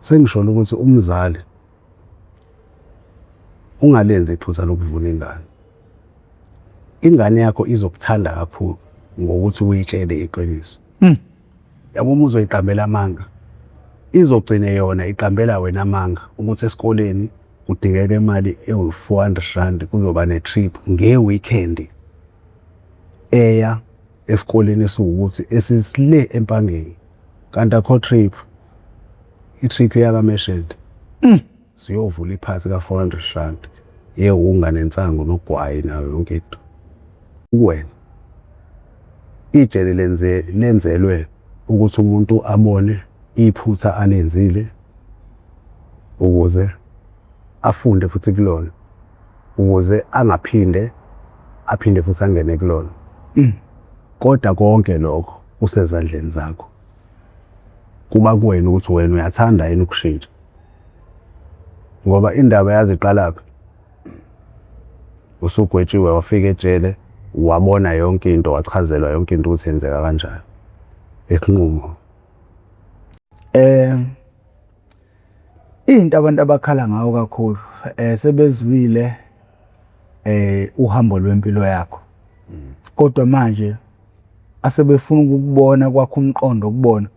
Sengisho ukuthi umzali ungalenzi iphutha lokuvuna ingane. Ingane yakho izokuthanda kakhulu ngokuthi uyitshele iqiniso. Yabo uma uzoyiqambela amanga, izogcine yona iqambela wena amanga ukuthi esikoleni kudingeka imali ewu-R400 kuzoba ne-trip nge-weekend eya esikoleni esiwukuthi esisile empangeni. Kanti akho trip, i-trip yakaMeshede. Siyovula iphansi ka-R400 yewunga nensangu nogwayi nayo yonke into. Kuwena ijele lenzelwe ukuthi umuntu abone iphutha alenzile ukuze afunde futhi kulona, ukuze aphinde futhi angene kulona. Kodwa konke lokho kusezandleni zakho. Kuba kuwena ukuthi wena uyathanda yini ukushintsha. Ngoba indaba yaziqalaphi usugwetshiwe wafika ejele wabona yonke into, wachazelwa yonke into ukuthi yenzeka kanjani ekunqumo. Into abantu abakhala ngawo kakhulu sebezwile uhambo lwempilo yakho. Kodwa manje asebefuna ukubona kwakho umqondo ukubona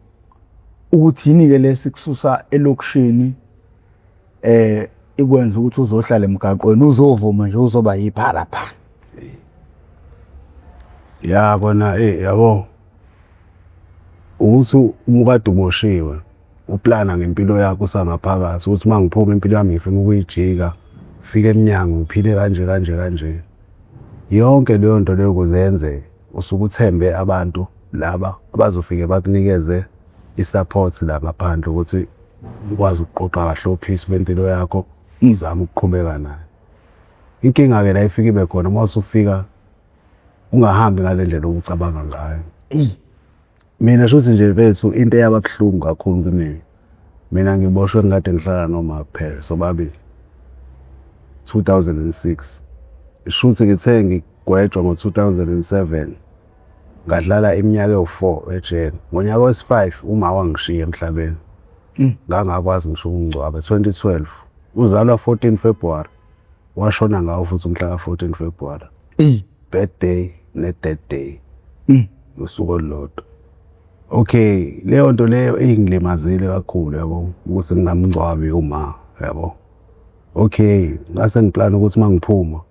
ukuthi yini ke lesikususa elokishini ikwenza ukuthi uzohlala emgaqweni uzovuma nje uzoba yipharapha. Ya kona yabo ukuthi umukade uboshiwe uplana ngempilo yakho sangaphakathi ukuthi mangiphuma impilo yami ngifuna ukuyijika ufike eminyango uphile kanje yonke leyo nto leyo kuzenze usukuthembe abantu laba abazofike bakunikeze isupport la ngaphandle ukuthi ukwazi ukuqoqa kahle ophisi bempilo yakho izama ukuqhubeka nayo. Inkinga ke la ifika ibe khona uma usufika ungahambi ngalendlela okucabanga ngayo. Mina shothi nje bethu into yababuhlungu kakhulu kimi. Mina ngiboshwe ngade ngihlala noma kuphela sobabili. 2006. Shothi ngithe ngigwetshwa ngo-2007. Ngadlala iminyaka ewu4 ejele. Ngonyaka wesi5 uma wangishiya emhlabeni. Ngangakwazi ngisho ukungcwaba 2012. Uzalwa 14 February. Washona ngawo futhi umhla ka14 February. Birthday ne-death day. Usuku olulodwa. Okay, leyo nto leyo ingilimazile kakhulu yabo ukuthi ngingamngcwabi uma yabo. Okay, ngase ngiplana ukuthi mangiphuma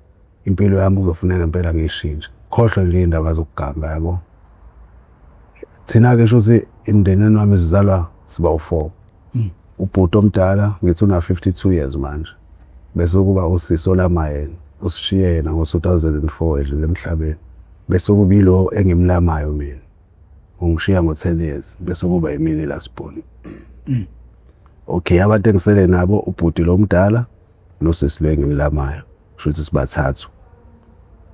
impilo yami kuzofuneka ngempela ngiyishintshe. Khohlwe nje indaba zokuganga yabo. Thina ke shothi imndeneni wami sizalwa siba u4. Ubhuti omdala ngithi una 52 years manje. Bese kuba uSiso lamayena, usishiye yena ngo-2004 edlule emhlabeni. Bese kuba yilo engimlamayo mina. Ungishiya ngo10 years bese kuba yimini laSibholi. Okay, abantu engisele nabo ubhuti lo mdala noSisi engimlamayo. Shothi sibathathu.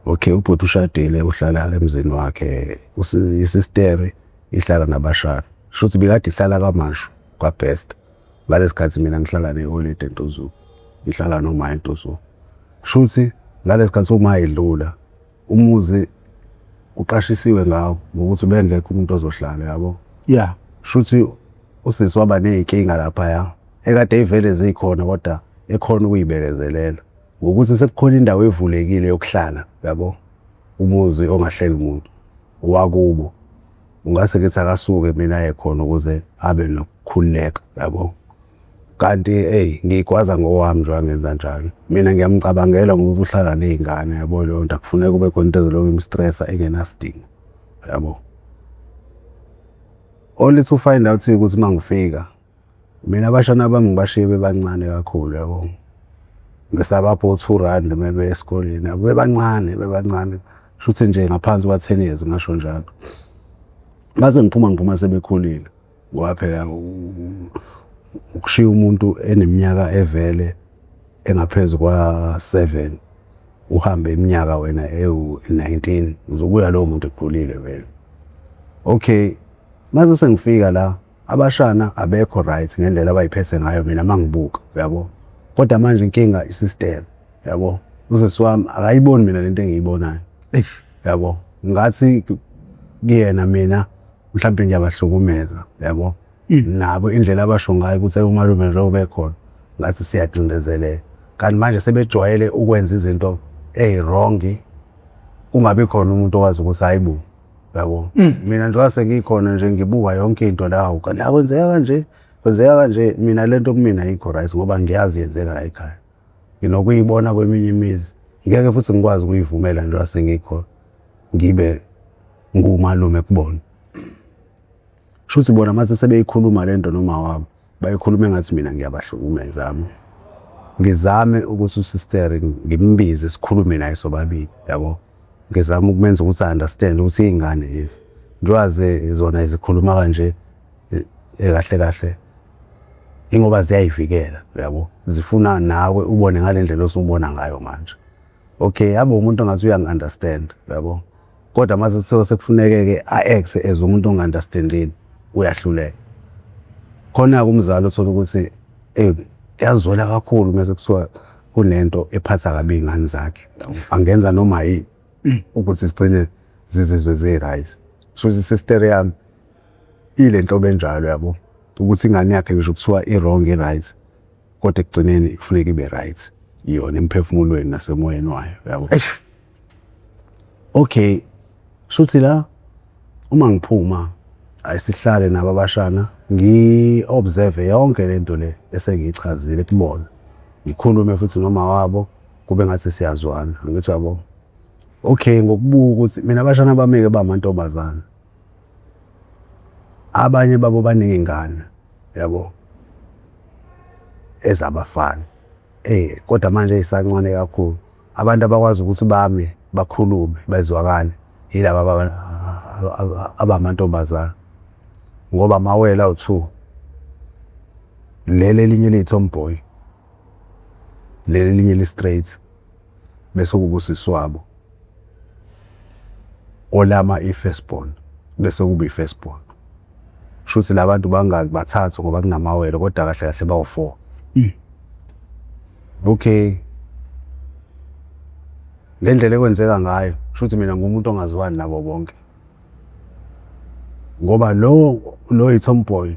Okay, ubhuti ushadile uhlala emzini wakhe. Isister ihlala nabashana. Shothi bikade ihlala kaMashu kwaBest. Ngalesikhathi mina ngihlala neHoliday eNtozulu. Ngihlala noma eNtozulu. Shothi ngalesikhathi uma idlula umuzi uqashisiwe ngawo ngokuthi bengekho umuntu ozohlala yabo. Yeah. Shothi uSisi waba nezinkinga lapha ya. Ekade ivele zikhona kodwa ekhona ukuyibekezelela. Ngokuthi sekukhona indawo evulekile yokuhlala yabo. Umuzi ongahleli umuntu wakubo. Ungase ngithi akasuke mina ekhona ukuze abe nokukhululeka yabo. Kanti ngikwaza ngowami nje wangenza njalo. Mina ngiyamcabangela ngokuthi uhlala nezingane yabo leyo nto akufuneka kube khona into ezoloko imstressa engenasidingo yabo. Only to find out ukuthi mangifika mina abashana bami ngibashiye bebancane kakhulu yabo. Ngisabapho R2 mebe esikoleni bebancane. Shothi nje ngaphansi kwa10 years ngasho njalo. Base ngiphuma sebekhulile. Ngoba phela ukushiya umuntu eneminyaka evele engaphezulu kwa7 uhambe iminyaka wena ewu19 uzobuya lo muntu ekhulile vele. Okay, mase sengifika la abashana abekho right ngendlela abayiphethe ngayo mina mangibuka yabo. Kodwa manje inkinga isystem yabo. Usisi wami akayiboni mina lento engiyibonayo. Yabo. Ngathi kuyena mina mhlawumbe nje abahlukumeza yabo. nabo indlela abasho ngayo ukuthi umalume nje obekhona ngathi siyacindezeleka kanti manje sebejwayele ukwenza izinto wrong kungabi khona umuntu owazi ukuthi hayibo yabo mina nje wasengikhona nje ngibuka yonke into la kwenzeka kanje mina lento kumina ayikho right ngoba ngiyazi yenzeka la ekhaya nginokuyibona kweminye imizi ngeke futhi ngikwazi ukuyivumela nje wasengikhona ngibe ngumalume kubona shuthi bona mase sebeyikhuluma lento noma wabo bayikhuluma ngathi mina ngiyabahlukumeza yabo ngizame ukuthi usister ngimbize sikhulume naye sobabili yabo ngizama ukumenza ukuthi understand ukuthi ingane lezi ngiwaze zona izikhuluma kanje kahle ingoba ziyayivikela yabo zifuna nawe ubone ngalendlela osubona ngayo manje okay yabo umuntu ongathi uyangi-understand yabo kodwa mase sekufuneke-ke a-act as umuntu ongi-understandini uyahluleka khona kumzali othola ukuthi yazwela kakhulu mase kuthiwa kunento ephatha kabi izingane zakhe angenza noma yini ukuthi sigcine zizizwe zi-right so isister yami ilento benjalo yabo ukuthi ingane yakhe ngisho kuthiwa i-wrong i-right kodwa ekugcineni kufuneka ibe right yona emphefumulweni nasemoyeni wayo yabo okay shuthi la uma ngiphuma ayisihlale nabo abashana ngi-observe yonke lento le esengiyichazile kubona ngikhulume futhi noma wabo kube ngathi siyazwana ngithi yabo okay ngokubuka ukuthi mina abashana bameke bamantombazana abanye babo banezingane yabo ezabafana kodwa manje isancane kakhulu abantu abakwazi ukuthi bame bakhulume bezwakale yilabo abamantombazana ngoba mawela u2 lele linye litomboy lele linye li straight bese kubusiswabo olama i-firstborn bese kuba i-firstborn shuthi labantu bangaki bathathu ngoba kunamawele kodwa kahle kahle bawu4 okay lendlela ekwenzeka ngayo shuthi mina ngumuntu ongaziwani nabo bonke ngoba lo itomboy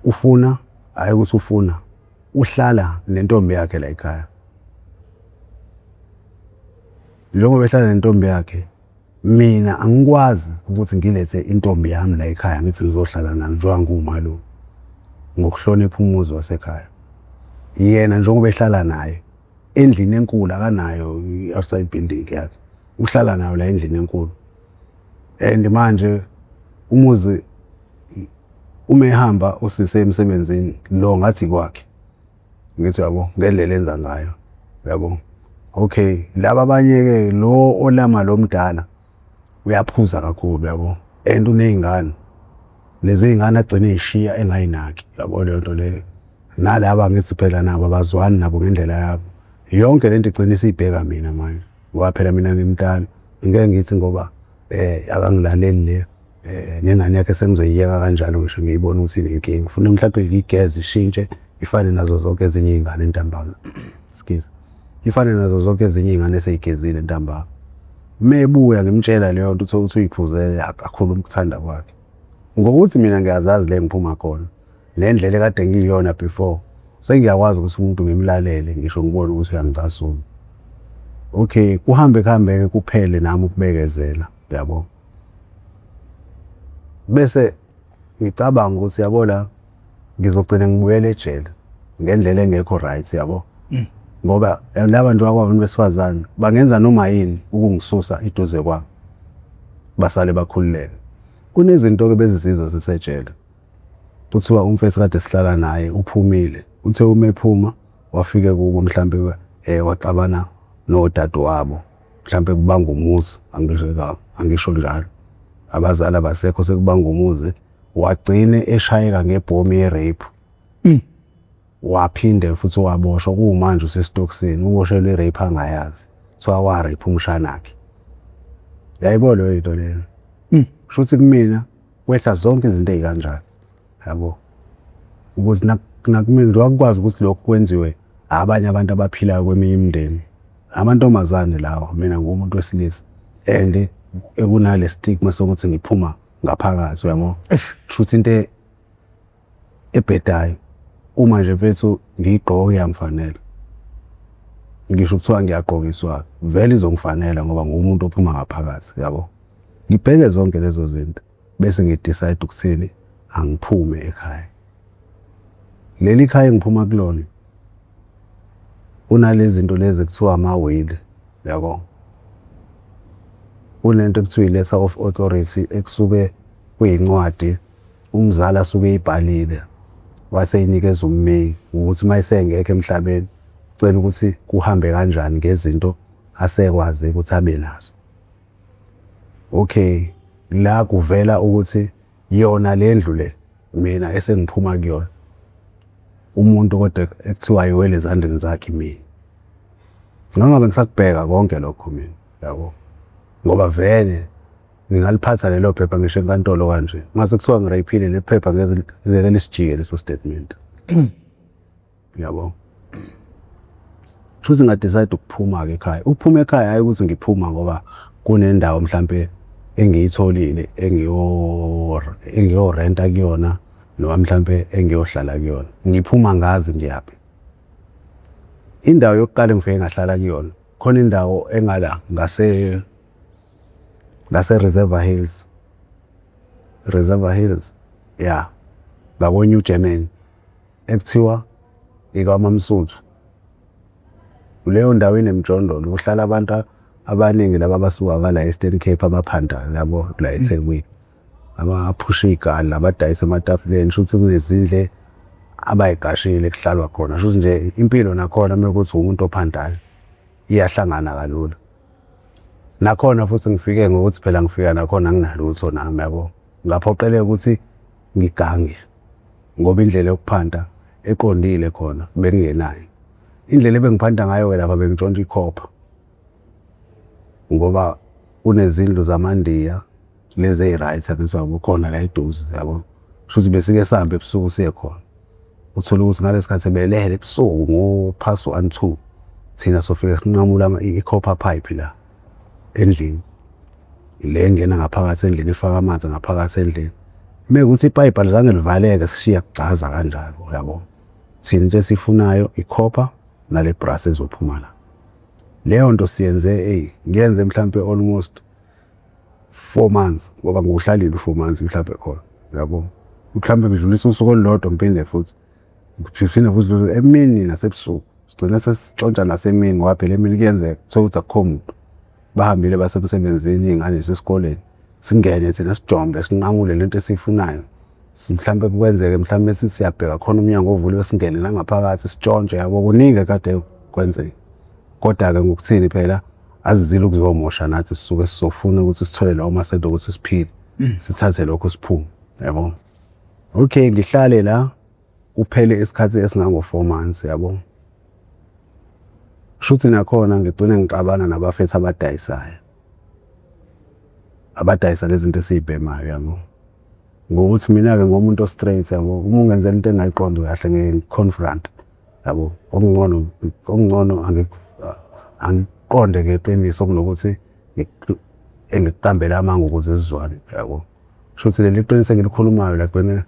ufuna hayi ukuthi ufuna uhlala nentombi yakhe la ekhaya njengoba ehlala nentombi yakhe mina angikwazi ukuthi ngilethe intombi yami la ekhaya ngithi ngizohlala nayo njengoba ngumalume ngokuhlonipha umuzi wasekhaya yena njengoba ehlala naye endlini enkulu akanayo i-outside building yakhe uhlala nayo la endlini enkulu and manje umuzi uma ehamba usise emsebenzini lo ngathi kwakhe ngithi yabo ngendlela enza ngayo yabo okay laba abanye ke lo olama lo mdala uyaphuza kakhulu yabo and unezingane lezi zingane agcine ishiya engayinaki yabo le nto le nalaba ngithi phela nabo abazwani nabo ngendlela yabo yonke lento igcine isibheka mina manje ngoba phela mina ngimntana ngeke ngithi ngoba akangilaleli le nengane yakhe sengizoyiyeka kanjalo ngisho ngiyibona ukuthi inenkingi ngifuna mhlawumbe igezi ishintshe ifane nazo zonke ezinye izingane entambama skis ifane nazo zonke ezinye izingane eseyigezile entambama mebuya ngimtshela leyo nto uthi uyiphuzele akakhuluma ukuthanda kwakhe ngokuthi mina ngiyazazi le ngiphuma khona lendlela ekade ngiyiyona before sengiyakwazi ukuthi umuntu ngimlalele ngisho ngibone ukuthi uyangicasula okay kuhambe kuphele nami ukubekezela yabo bese ngicabanga ukuthi yabo la ngizogcina ngibuyele ejele ngendlela engekho right yabo ngoba laba nje akwabantu besifazane bangenza noma yini ukungisusa iduze kwami basale bakhululeke kunezinto ke bezizizwa sisejele kuthiwa umfethu kade sihlala naye uphumile uthe uma ephuma wafike kubo mhlambe waxabana nodade wabo mhlambe kubanga umuzi angisho njalo abazali abasekho sekubanga umuzi wagcine eshayeka ngebhomu ye-rape waphinde futhi waboshwa kumanje usesitokisini uboshelwe i-rape angayazi kuthiwa wa-rape umshanakhe yayibona leyo nto leyo shuthi kumina kwehla zonke izinto ezikanjalo yabo ukuthi nakumina nje wakwazi ukuthi lokho kwenziwe abanye abantu abaphilayo kweminye imindeni amantombazane lawo mina ngumuntu wesilisa and ekunale stigma sokuthi ngiphuma ngaphakathi uyabo. Shuthi into ebhedayo uma nje mfethu ngiyigqoka iyangifanela. Ngisho kuthiwa ngiyagqokiswa vele izongifanela ngoba ngumuntu ophuma ngaphakathi yabo. Ngibheke zonke lezo zinto bese ngidecide ukuthini angiphume ekhaya. Leli khaya engiphuma kulona unalezi zinto lezi kuthiwa ama-will yabo. Unento ekuthiwa i-letter of authority ekusuke kuyincwadi umzali asuke eyibhalile waseyinikeza ummeli ukuthi mayisengekho emhlabeni ucela ukuthi kuhambe kanjani ngezinto asekwazi ukuthi abe nazo. Okay, la kuvela ukuthi yona lendlu le mina esengiphuma kuyona umuntu kodwa ekuthiwa yiwele ezandleni zakhe mina. Ngangabe ngisakubheka konke lokho mina yabo. Ngoba vele ngingaliphatha lelo phepha ngisho enkantolo kanje. Mase kuthiwa ngirayphile le phepha ngeke lisijike leso statement. Yabo. Futhi ngadecide ukuphuma ke ekhaya. Ukuphuma ekhaya hayi ukuthi ngiphuma ngoba kunendawo mhlambe engiyitholile engiyorenta kuyona noma mhlambe engiyohlala kuyona. Ngiphuma ngazi ngiyaphi. Indawo yokuqala engifike ngahlala kuyona khona indawo engala ngase Reservoir Hills. Reservoir Hills. Yeah. Ngabo New German. Ekuthiwa ikaMamsuthu. Kuleyo ndawo inemjondolo kuhlala abantu abaningi laba basuka ngala Eastern Cape abaphanda labo la eThekwini. Abaphusha igali labadayisa ematafuleni shuthi kunezindle abayigashile kuhlalwa khona. Shuthi nje impilo nakhona mekuthi umuntu ophandayo iyahlangana kalula. Nakhona futhi ngifike ngokuthi phela ngifika nakhona nginalutho nami yabo. Ngaphoqeleka ukuthi ngigange ngoba indlela yokuphanda eqondile khona bengingenayo. Indlela ebengiphanda ngayo lapha bengitshontsha ikhopha. Ngoba kunezindlu zamandiya lezi eziright akuthiwa kukhona la eduze yabo. Shuthi besike sihambe ebusuku siye khona. Uthola ukuthi ngalesikhathi belele ebusuku ngo-past 1-2 thina sofika sinqamula i-copper pipe la endlini. Ile engena ngaphakathi endlini ifaka amanzi ngaphakathi endlini. Mekuthi ipipe alizange livaleke sishiya kugcaza kanjalo yabo. Thina into esifunayo i-copper nale brass ezophuma la. Leyo nto siyenze ngiyenze mhlambe almost 4 months ngoba ngiwuhlalile 4 months mhlambe khona yabo. Mhlambe ngidlulisa usuku olulodwa ngiphinde futhi ngiphinde futhi emini nasebusuku sigcina sesitshontsha nasemini ngoba phela emini kuyenzeka ukuthi akukho umuntu bahambile basemsebenzini ingane zesikoleni singene thina sijombe sinqamule lento esifunayo. Mhlambe kwenzeke mhlambe sithi siyabheka khona umnyango ovuliwe singene la ngaphakathi sitshontshe yabo kuningi kade kwenzeka. Kodwa ke ngokuthini phela azizile ukuzomosha nathi sisuke sizofuna ukuthi sithole lawo masento ukuthi siphile sithathe lokho siphume yabo. Okay, ngihlale la uphele isikhathi esingango 4 months yabo. Shuthi nakhona ngigcine ngixabana nabafethu abadayisayo. Abadayisa lezi zinto esizibhemayo yabo. Ngokuthi mina ke ngomuntu o-straight yabo uma ungenzela into engayiqondi kahle nge-confront yabo. Okungcono angiqonde ngeqiniso kunokuthi engikuqambela amanga ukuze sizwane yabo. Shuthi leli qiniso engilikhulumayo lagcina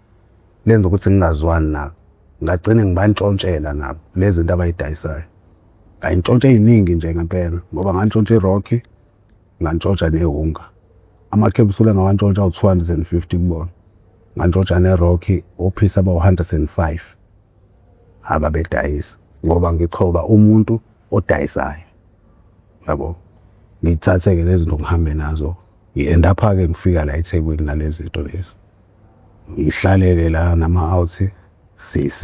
lenza ukuthi ngingazwani nabo. Ngagcina ngibantshontshela nabo lezi zinto abayidayisayo. Ngayintshontsha eziningi nje ngempela ngoba ngantshontsha iRocky ngantshontsha neHunga. Amakhebusula ngawantshontsha u250 kubona. Ngantshontsha neRocky ophisa aba105 ababedayisa ngoba ngichoba umuntu odayisayo yabo. Ngithathe ke lezi zinto ngihambe nazo ngi-end up ke ngifika la eThekwini nalezi zinto lezi. Ngihlalele la nama-out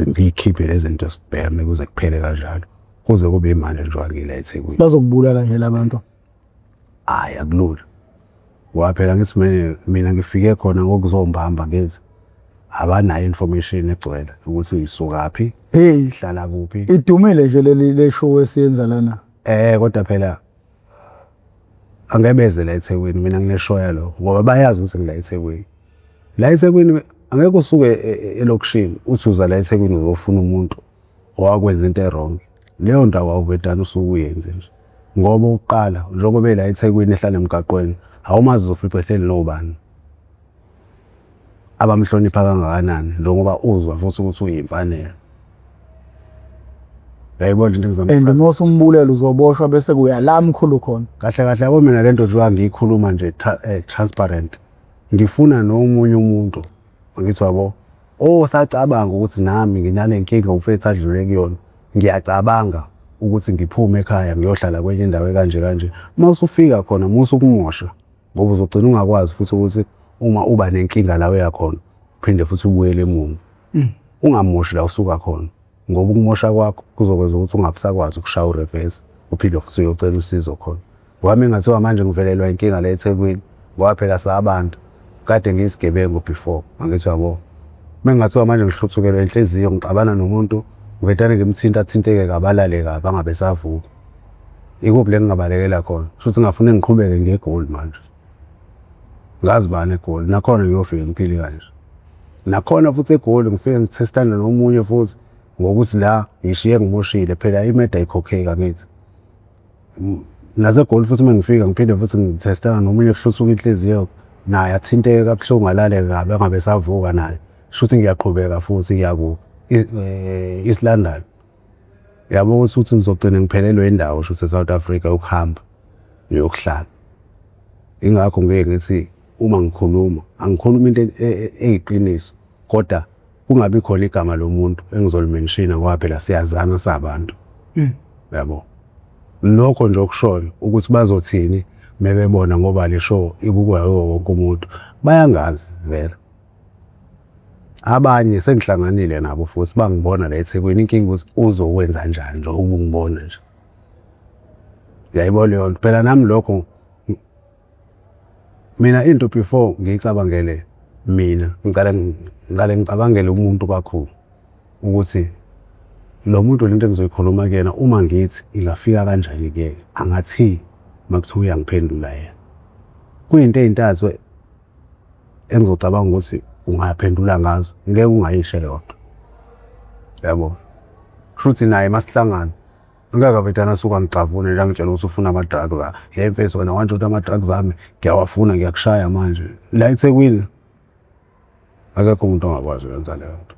ngikhiphe lezi zinto sibheme kuze kuphele kanjalo. Kuze kube imali njalo ngila eThekwini. Bazokubulala nje labantu. Hayi akulula. Waphela ngithi mina ngifike khona ngokuzombamba ngithi abanayo information egcwele ukuthi isukaphi ihlala kuphi. Idumile nje le show esiyenza lana. Kodwa phela angebeze la eThekwini mina ngineshow yalokho ngoba bayazi ukuthi ngila eThekwini. La eThekwini angeke usuke elokishini uthi uza la eThekwini uzofuna umuntu owakwenza into errong. Leyo ndawo awuvedana usuke uyenze nje. Ngoba uqala njengoba la eThekwini ehlala emgaqweni awumazi uzofica ehleli nobani. abamhlonipha kangakanani lo ngoba uzwa futhi ukuthi uyimfanelo. Yayibona into and engizama uma usumbulela uzoboshwa bese kuya la mkhulu khona. kahle kahle yabo mina lento nje ngiyikhuluma nje transparent. Ngifuna nomunye umuntu ngithi wabo sacabanga ukuthi nami nginale nkinga umfethu adlule kuyona. Ngiyacabanga ukuthi ngiphume ekhaya ngiyohlala kwenye indawo kanje kanje. Uma usufika khona musu kumosha ngoba uzogcina ungakwazi futhi ukuthi uma uba nenkinga la uya khona uphinde futhi ubuyele emuva. Ungamoshi la usuka khona ngoba ukumosha kwakho kuzokwenza ukuthi ungabusakwazi ukushaya ureverse uphinde futhi uyocela usizo khona. Wami ngathiwa manje ngivelelwa inkinga la eThekwini ngoba phela sabantu kade ngiyisigebengu before angithi yabo. Mengathiwa manje ngihluthukele inhliziyo ngixabana nomuntu ngibetane ngimthinta thinteke kabalale kabi angabe savuka. Ikuphi le ngingabalekela khona futhi ngafuna ngiqhubeke ngegoal manje. Ngazi bani eGoli nakhona ngiyofika ngiphile kanje. Nakhona futhi eGoli ngifike ngithestana nomunye futhi ngokuthi la ngishiye ngimoshile phela imeda ayikhokheka ngithi. NaseGoli futhi mengifika ngiphinde futhi ngithestana nomunye futhi inhliziyo naye athinteke kabuhlungu alale kabi angabe savuka naye. Shuthi ngiyaqhubeka futhi ngiyaku East London. Yabo ukuthi ngizogcina ngiphelelwe indawo shuthi eSouth Africa ukuhamba niyokuhlala. Ingakho ngeke ngithi uma ngikhuluma angikhuluma into eyiqiniso kodwa kungabi khona igama lomuntu engizolimenshina ngoba phela siyazana sabantu. Yabo. Lokho nje okushoyo ukuthi bazothini mebebona ngoba le show ibukwa wonke umuntu bayangazi vela. Abanye sengihlanganile nabo futhi bangibona la eThekwini inkinga ukuthi uzokwenza kanjani nje ukungibona nje. Yayibona yonke phela nami lokho mina into before ngicabangele mina ngicabangele umuntu kakhulu ukuthi lo muntu lento engizoyikhuluma kuyena uma ngithi ingafika kanjani kuyena angathi makuthiwa uyangiphendula yena. Kuyinto ezintathu engizocabanga ukuthi ungaphendula ngazo ngeke ungayisho yodwa. Yabo. Futhi naye masihlangana ngeke abetana suka ngicavune la ngitshela ukuthi ufuna ama drugs. Yemfethu wena wanje ukuthi ama drugs ami ngiyawafuna ngiyakushaya manje. La eThekwini akekho umuntu ongakwazi ukwenza leyo nto.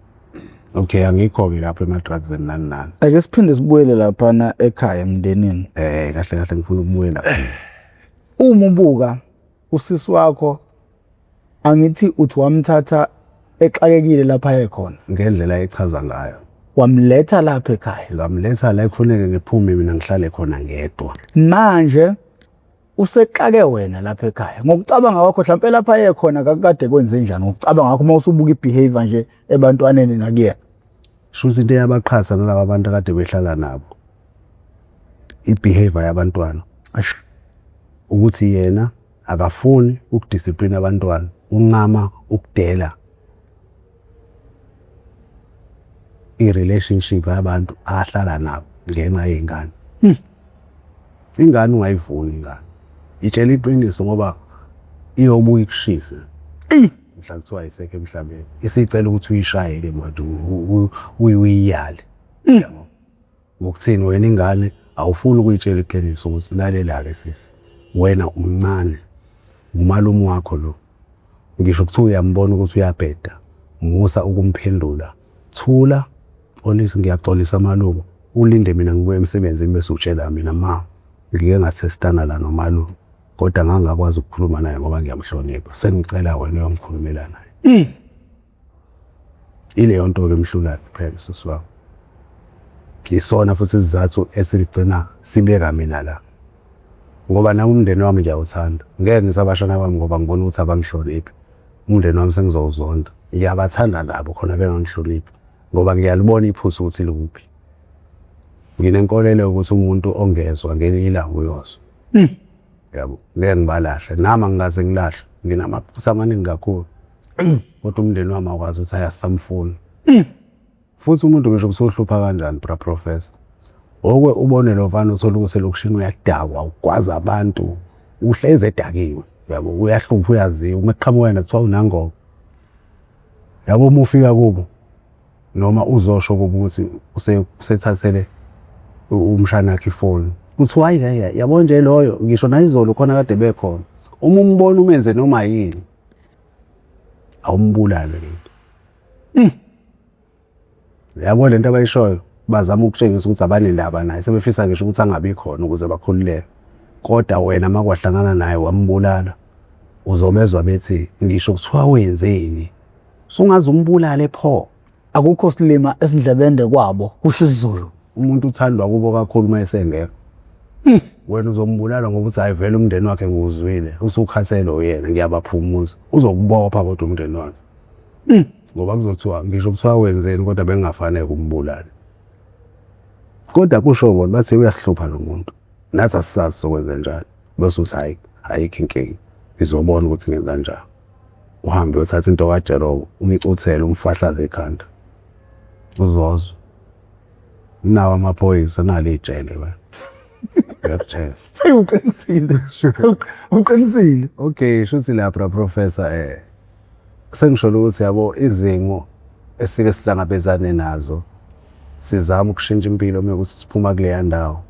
Okay angikho-ke lapho ema drugs nani nani. Ake siphinde sibuyele laphana ekhaya emndenini. Kahle kahle ngifuna ukubuyela. Uma ubuka usisi wakho angithi uthi wamthatha exakekile lapha ekhona Ngendlela echaza ngayo. wamletha lapha ekhaya. Ngamletha la ekufuneke ngiphume mina ngihlale khona ngedwa. Manje usexake wena lapha ekhaya. Ngokucabanga kwakho mhlawumbe lapha ekhona kakade kwenze njani ngokucabanga kwakho uma usubuka ibehavior nje ebantwaneni nakuyena. Shuthi into yabaqhatha nalabo abantu akade behlala nabo. Ibehavior yabantwana. Ukuthi yena akafuni ukudiscipline abantwana, unqama ukudela i-relationship yabantu ahlala nabo ngenxa yengane. Ingane ungayivuni ingane. Itshela iqiniso ngoba iyobuya ikushise. Mhla kuthiwa isekho emhlabeni. Isicela ukuthi uyishayele manje uyiyale. Yabo. Ngokuthini wena ingane awufuni ukuyitshela iqiniso ukuthi lalela ke sisi. Wena umncane. Umalume wakho lo. Ngisho ukuthi uyambona ukuthi uyabheda. Musa ukumphendula. Thula polisi ngiyaxolisa malume. Ulinde mina ngibuye emsebenzini bese utshela mina ma ngike ngathestana la nomalume. Kodwa ngangakwazi ukukhuluma naye ngoba ngiyamhlonipha. Sengicela wena uyongikhulumela naye. Ile nto ke emhlulani phela sisi wami. Ngisona futhi isizathu esigcina sibeka mina la. Ngoba nami umndeni wami ngiyawuthanda. Ngeke ngisabashana bami ngoba ngibona ukuthi abangihloniphi. Umndeni wami sengizowuzonda. Ngiyabathanda nabo khona bengangihloniphi. Ngoba ngiyalibona iphuthu ukuthi likuphi. Nginenkolelo ukuthi umuntu ongezwe ngelinye ilanga uyozwa. Yabo, ngeke ngibalahle. Nama ngikaze ngilahle. Nginamaphutha amaningi kakhulu. Kodwa umndeni wami akwazi ukuthi ayasamfuna. Futhi umuntu ngisho kusohlupha kanjani bra professor. Okwe ubone lo vana uthola ukuthi lokushini uyadakwa ukwazi abantu. Uhleze edakiwe. Yabo, uyahlupha uyaziwa. Uma eqhamuka yena kuthiwa unangoba. Yabo uma ufika kubo noma uzosho ukuthi usethathele umshana wakhe ifoni. Uthi hayi yabo nje loyo ngisho nayizolo khona kade bekhona. Uma umbona umenze noma yini awumbulale lento. Yabo lento abayishoyo bazama ukutshengisa ukuthi abanendaba naye sebefisa ngisho ukuthi angabi khona ukuze bakhululeke. Kodwa wena makwahlangana naye wambulala uzobezwa bethi ngisho kuthiwa wenzeni. Sungaze umbulale pho. Akukho silima esindlebende kwabo kusho isiZulu. Umuntu uthandwa kubo kakhulu mayesengekho. Wena uzombulala ngoba uthi ayivele umndeni wakhe nguzwile usukhathele uyena ngiyabaphumuza uzokubopha kodwa umndeni wakhe. Ngoba kuzothiwa ngisho kuthiwa wenzeni kodwa bengafanele ukumbulala. Kodwa kusho bona bathi uyasihlupha lo muntu. Nathi asisazi sokwenza njalo. Bese uthi hayi ayikho inkingi. Ngizobona ukuthi ngenza njani. Uhambe uyothatha into kaJerobo umcuthele umfahlaze ekhanda. Uzozwa. Nawa amaphoyisa nali ijele wena. Uyakutshela. Uqinisile. Uqinisile. Okay, shuthi lapha professor sengisho ukuthi yabo izimo esike sihlangabezane nazo sizama ukushintsha impilo mekuthi siphuma kuleya ndawo.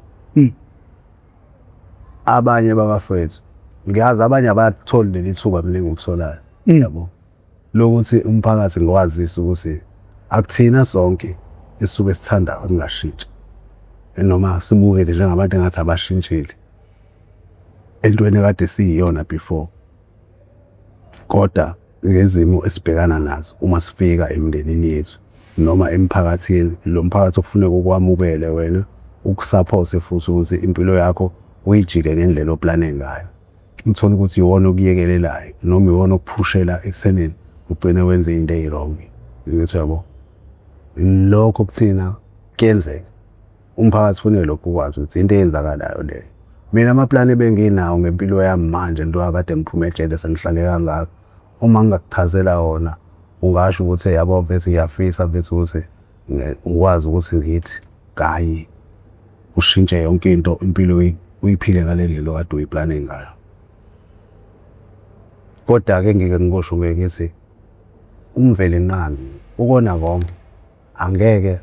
Abanye babafethu ngiyazi abanye abatholi leli thuba mina ngikutholayo yabo. Lokuthi umphakathi ngwazisa ukuthi akuthina sonke esisuke sithanda ukungashintshi. Noma sibukele njengabantu engathi abashintshile entweni kade siyiyona before. Kodwa ngezimo esibhekana nazo uma sifika emndenini yethu noma emphakathini lo mphakathi ofuneka ukwamukele wena ukusupport futhi ukuthi impilo yakho uyijike ngendlela oplane ngayo. Uthola ukuthi iwona okuyekelelayo noma iwona okuphushela ekuthenini ugcine wenza into ezirong. Ngithi yabo lokho kuthina kuyenzeka. Umphakathi ufuneka lokho ukwazi ukuthi into eyenzakalayo le. Mina amaplani benginawo ngempilo yami manje into akade ngiphume ejele sengihlale kangaka. Uma ngingakuchazela wona ungasho ukuthi yabo bese ngiyafisa bese ukuthi ngikwazi ukuthi ngithi kayi ushintshe yonke into impilo uyiphile ngalendlela okade uyiplane ngayo. Kodwa ke ngike ngikusho ngithi umveli nqani ukona konke angeke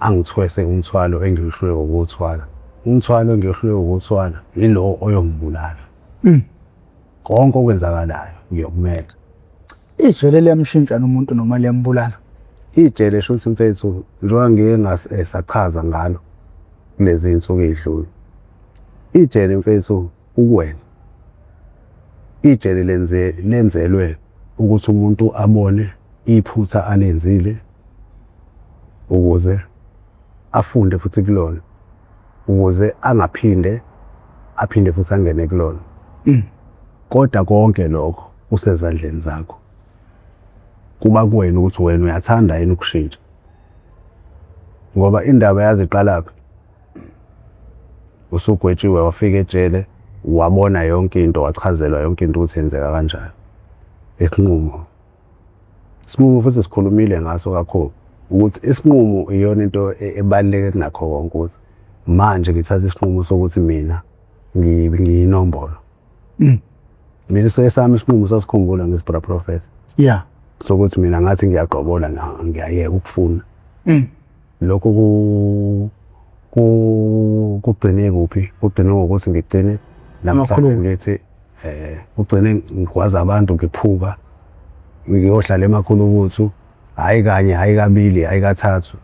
angithwese umthwalo engihlulwe ukuthwala. Umthwalo engihlulwe ukuthwala yilo oyombulala. Konke okwenzakalayo ngiyokumela. Ijele liyamshintsha nomuntu noma liyambulala. Ijele shuthi mfethu njengoba ngike ngasachaza ngalo kulezi insuku ezidlule. Ijele mfethu ukwena. Ijele lenzelwe ukuthi umuntu abone iphutha alenzile ukuze afunde futhi kulona. Ukuze aphinde futhi angene kulona. Kodwa konke lokho usezandleni zakho. Kuba kuwena ukuthi wena uyathanda yini ukushintsha. Ngoba indaba yaziqalaphi. Usugwetshiwe wafika ejele wabona yonke into wachazelwa yonke into ukuthi yenzeka kanjani. Isinqumo. Isinqumo futhi sikhulumile ngaso kakhulu ukuthi isinqumo iyona into ebaluleke kunakho konke ukuthi manje ngithatha isinqumo sokuthi mina ngiyinombolo. Mina sesami isinqumo sasikhumbula ngesibra professor. Yeah. Sokuthi mina ngathi ngiyaqobola ngiyayeka ukufuna. Lokho kugcine kuphi? Kugcine ngokuthi ngigcine namhlanje ngithi ugcine ngikwazi abantu ngiphuka ngiyohlala emakhulukuthu hayi kanye hayi kabili hayi kathathu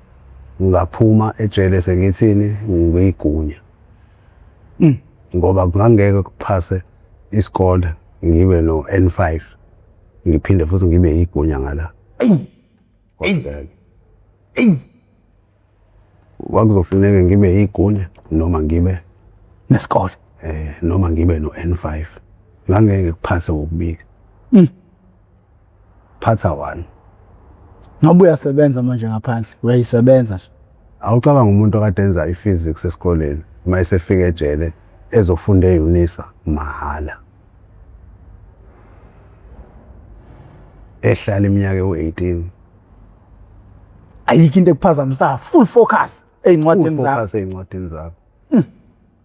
ngaphuma ejele sengithini ngiyigunya. Ngoba kungangeke kuphase isikole ngibe no N5 ngiphinde futhi ngibe igunya ngala. Wakuzofuneka ngibe igunya noma ngibe nesikole. Noma ngibe no N5 ngangeke kuphase ngokubika. Phatha 1. Ngoba uyasebenza manje ngaphandle uyayisebenza nje. Awucabanga umuntu okade enza iPhysics esikoleni uma esefika ejele ezofunda eUNISA mahala. Ehlala iminyaka u18. Ayikho into ekuphazamisa full focus eincwadini zakho. Focus eincwadini zakho.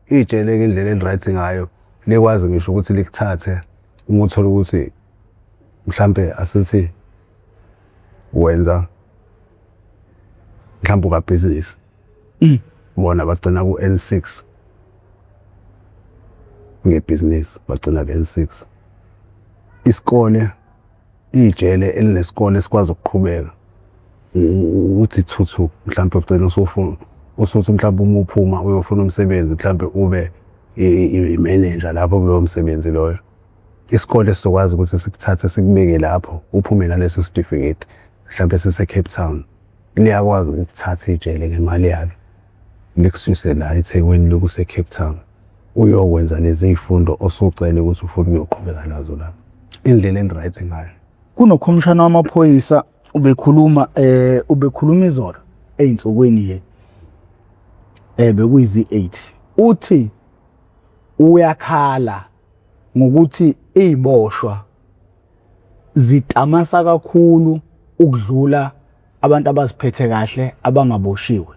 Ijele ke indlela eliright ngayo lekwazi ngisho ukuthi likuthathe uma uthola ukuthi mhlambe asithi wenza mhlambe ka business. Bona bagcina ku N6 ngebusiness bagcina ku N6. Isikole ijele elinesikole esikwazi ukuqhubeka uthi thuthu mhlawumbe ugcina usuthi mhlawumbe uma uphuma uyofuna umsebenzi mhlawumbe ube i-manager lapho kulowo msebenzi loyo. Isikole sizokwazi ukuthi sikuthathe sikubeke lapho uphume naleso certificate mhlawumbe sise-Cape Town. Liyakwazi ukuthatha ijele ngemali yalo likususe la eThekwini lokuse-Cape Town uyokwenza lezi zifundo osucela ukuthi ufuna ukuyoqhubeka nazo lapho. Indlela enright ngayo. Kunokhomishana wamaphoyisa ubekhuluma izolo ey'nsukwini bekuyizi-8 uthi uyakhala ngokuthi iy'boshwa zitamasa kakhulu ukudlula abantu abaziphethe kahle abangaboshiwe.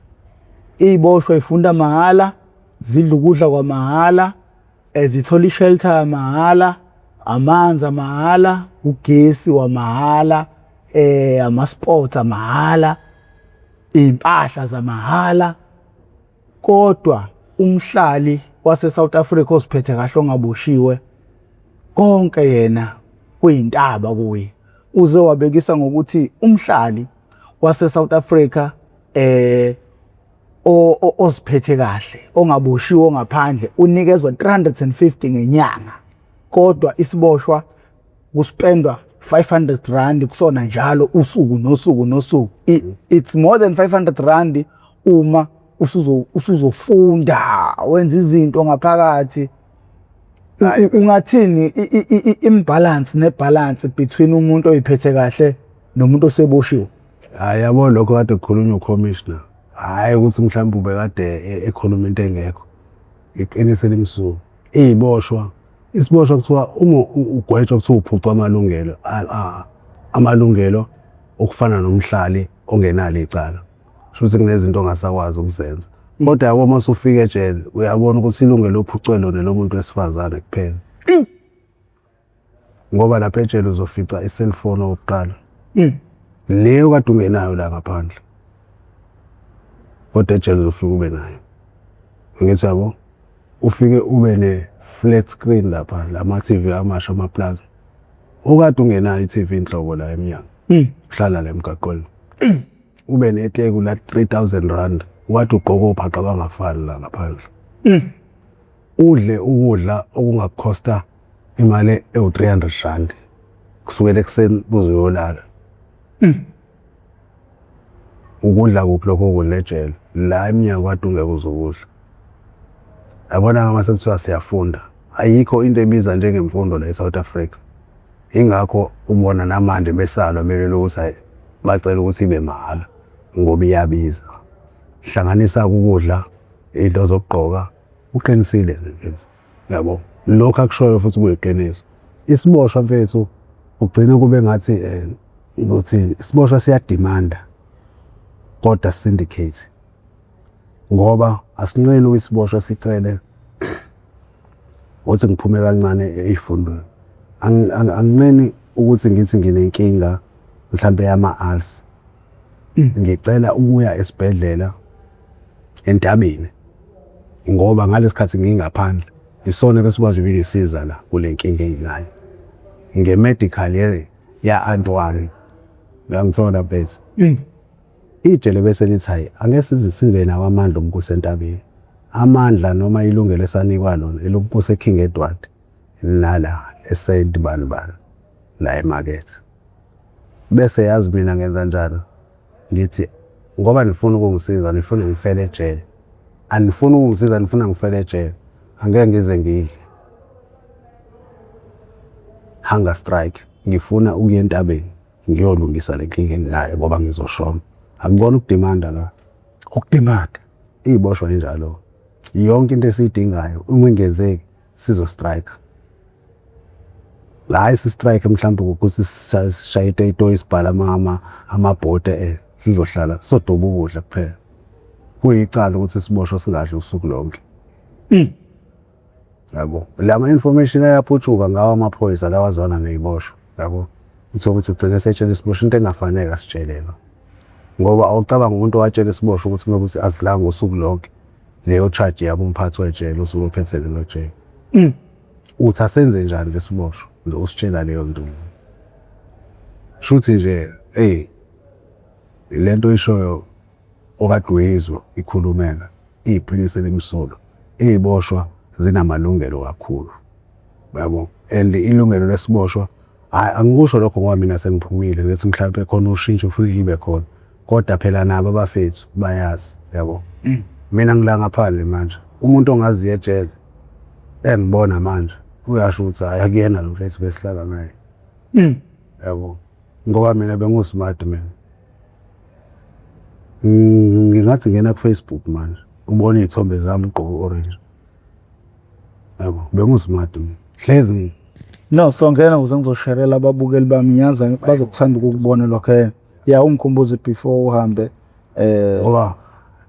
Iy'boshwa ifunda mahhala, zidla ukudla kwamahhala, zithola i-shelter yamahhala, amanzi amahhala, ugesi wamahhala, ama-sports amahhala, iy'mpahla zamahhala. Kodwa umhlali wase-South Africa oziphethe kahle ongaboshiwe konke yena kuyintaba kuye. Uze wabekisa ngokuthi umhlali wase-South Africa oziphethe kahle ongaboshiwe ngaphandle unikezwa 350 ngenyanga, kodwa isiboshwa kuspendwa 500 rand kusona njalo usuku nosuku. It's more than 500 rand uma usuzofunda wenza izinto ngaphakathi. Ungathini imbalance nebalance between umuntu oyiphethe kahle nomuntu oseboshiwe? Hayi yabo lokho kade kukhulunywa uCommissioner. Hayi ukuthi mhlawumbe ubekade ekhuluma into engekho. Iqiniso limsuku. Iziboshwa isiboshwa kuthiwa uma ugwetshwa kuthiwa uphuca amalungelo okufana nomhlali ongenalo icala. Shothi kunezinto ongasakwazi ukuzenza. Kodwa yabo uma usufika ejele uyabona ukuthi ilungelo ophucwe lona lo muntu wesifazane kuphela. Ngoba lapha ejele uzofica i-cellphone oqala. Leyo kade ungenayo la ngaphandle. Kodwa ejele uzofika ube nayo. Ngithi yabo ufike ube ne-flat screen lapha lama TV amasha amaplaza. Okade ungenayo i-TV inhlobo la emnyango. Uhlala la emgaqweni. Ube neteko la 3000 rand. Wathi ugqoka uphaqa bangafani la ngaphandle. Udle ukudla okungakhosta imali ewu300 rand kusukela ekseni buze uyolala. Ukudla kuphi lokho kudla ejele la eminyango kade ungeke uzokudla. Yabona mase kuthiwa siyafunda ayikho into ebiza njengemfundo la eSouth Africa. Ingakho ubona namanje besalwa belelo ukuthi bacela ukuthi ibe mahhala ngoba iyabiza. Hlanganisa ukudla into zokugqoka uqinisile nje yabo lokho akushoyo futhi kuyiqiniso. Isiboshwa mfethu ugcina kube ngathi ukuthi isiboshwa siyadimanda kodwa syndicate ngoba asinqeni ukisiboshwa sicele uthi ngiphume kancane ezifundweni. Anginqeni ukuthi ngithi nginenkinga mhlambe yama-ALS. Ngicela ukuya esibhedlela entabeni ngoba ngalesikhathi ngingaphandle isona besikwazi ukuyisiza la kule nkinga enginayo. Nge-medical ya Antwani ngangithola mfethu. Ijele bese lithi hayi angeke sizibe nawo amandla ombuso entabeni. Amandla noma ilungelo esanikwa lona elombuso eKing Edward lala eSaint Banibani la emarket. Bese yazi mina ngenza njalo ngithi ngoba nifuna ukungisiza nifuna ngifele ejele. Anifuna ukungisiza nifuna ngifele ejele. Angeke ngize ngidle. Hunger strike. Ngifuna ukuya entabeni ngiyolungisa lenkinga enginayo ngoba ngizoshona. Akubona ukudimanda la. Ukudimanda. Iziboshwa njalo. Yonke into esiyidingayo uma ingenzeki sizo strike. La isi-strike mhlawumbe ukuthi sishayite ito isibhala amabhode sizohlala sodoba ukudla kuphela. Kuyicala ukuthi siboshwe singadli usuku lonke. Yabo. Lama information ayaphuthuka ngawo amaphoyisa lawazona neziboshwa. Yabo. Uthola ukuthi ugcina setshela isiboshwa into engafanele asitshelela. Ngoba awucabanga umuntu owatshela isiboshwa ukuthi ngokuthi azilanga usuku lonke leyo charge yabo umphathi wejele usuke uphethe lo jele. Uthi asenze njani lesiboshwa lo usitshela leyo nto. Shuthi nje lento ishoyo okade uyizwa ikhulumeka iyiqiniso lemsolo. Iziboshwa zinamalungelo kakhulu. Yabo. And ilungelo lesiboshwa angikusho lokho ngoba mina sengiphumile ngithi mhlawumbe khona ushintsho ufike ibe khona. Kodwa phela nabo abafethu bayazi, yabo. Mina ngila ngaphandle manje. Umuntu ongaziyo ejele engibona manje uyasho ukuthi hayi akuyena lo mfethu besihlala naye. Yabo. Ngoba mina bengusmart mina. Ngingathi ngena ku-Facebook manje ubona izithombe zami ugqoke orange. Yabo, bengusmart mina. Hlezi No, songena ukuze ngizosharela ababukeli bami ngiyazi bazokuthanda ukukubona lokho. Ya ungikhumbuze before uhambe ngoba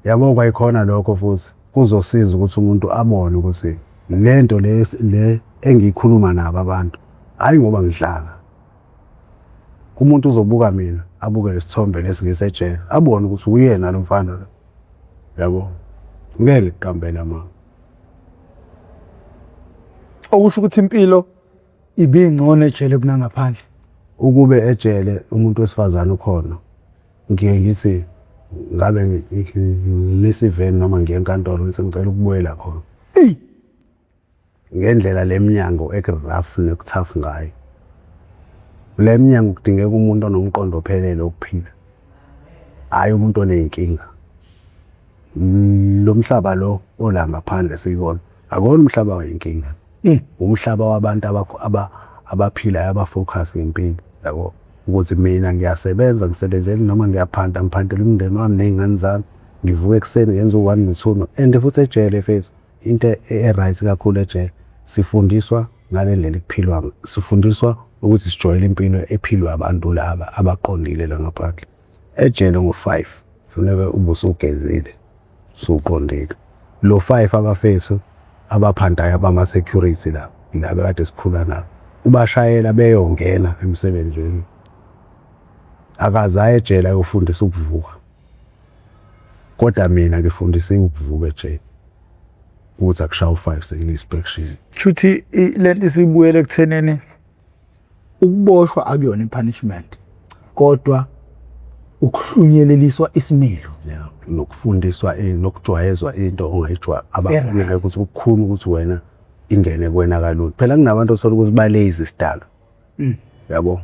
yabo kwayikhona lokho futhi kuzosiza ukuthi umuntu abone ukuthi lento le engiyikhuluma nabo abantu hayi ngoba ngidlala. Umuntu uzobuka mina abuke lesithombe lesingisejele abone ukuthi uyena lo mfana lo. Yabo. Ngeke ngikambela mama. okusho ukuthi impilo ibingcono ejele kunangaphandle. Ukube ejele umuntu wesifazane ukhona ngiye ngithi ngabe ngisiveni noma ngiye enkantolo ngithi ngicela ukubuyela khona. Ngendlela leminyango egraph nekuthafu ngayo. Leminyango kudingeka umuntu onomqondo ophelele ukuphila. Hayi umuntu onenkinga. Lo mhlaba lo ola ngaphandle siyibona akona umhlaba wenkinga. Umhlaba wabantu abaphilayo abafocus ngempilo, yabo. Ukuthi mina ngiyasebenza ngisebenzele noma ngiyaphandla ngiphandela umndeni wami nezingane zami. Ngivuka ekseni ngenza u1 no2 and futhi ejele face into right kakhulu ejele. Sifundiswa ngale ndlela ekuphilwa. Sifundiswa ukuthi sijwayele impilo ephilwa abantu laba abaqondile la ngaphandle. Ejele ngo5 kufuneka ubusugezile suqondile. Lo 5 abafethu abaphandayo abama security la laba kade sikhula nabo. Ubashayela beyongena emsebenzini. Akaza ejele ayofundisa ukuvuka. Kodwa mina ngifundise ukuvuka ejele. Ukuthi akushaya u5 sengiyispection. Shuthi lento isibuyele ekutheneni ukuboshwa akuyona ipunishment kodwa ukuhlunyeleliswa isimilo. Yeah, nokufundiswa nokujwayezwa into ongayijwa abafuneka ukuthi ukukhulu ukuthi wena ingene kuwena kalula. Phela kunabantu osola ukuthi ba lazy sidalo. Yabo.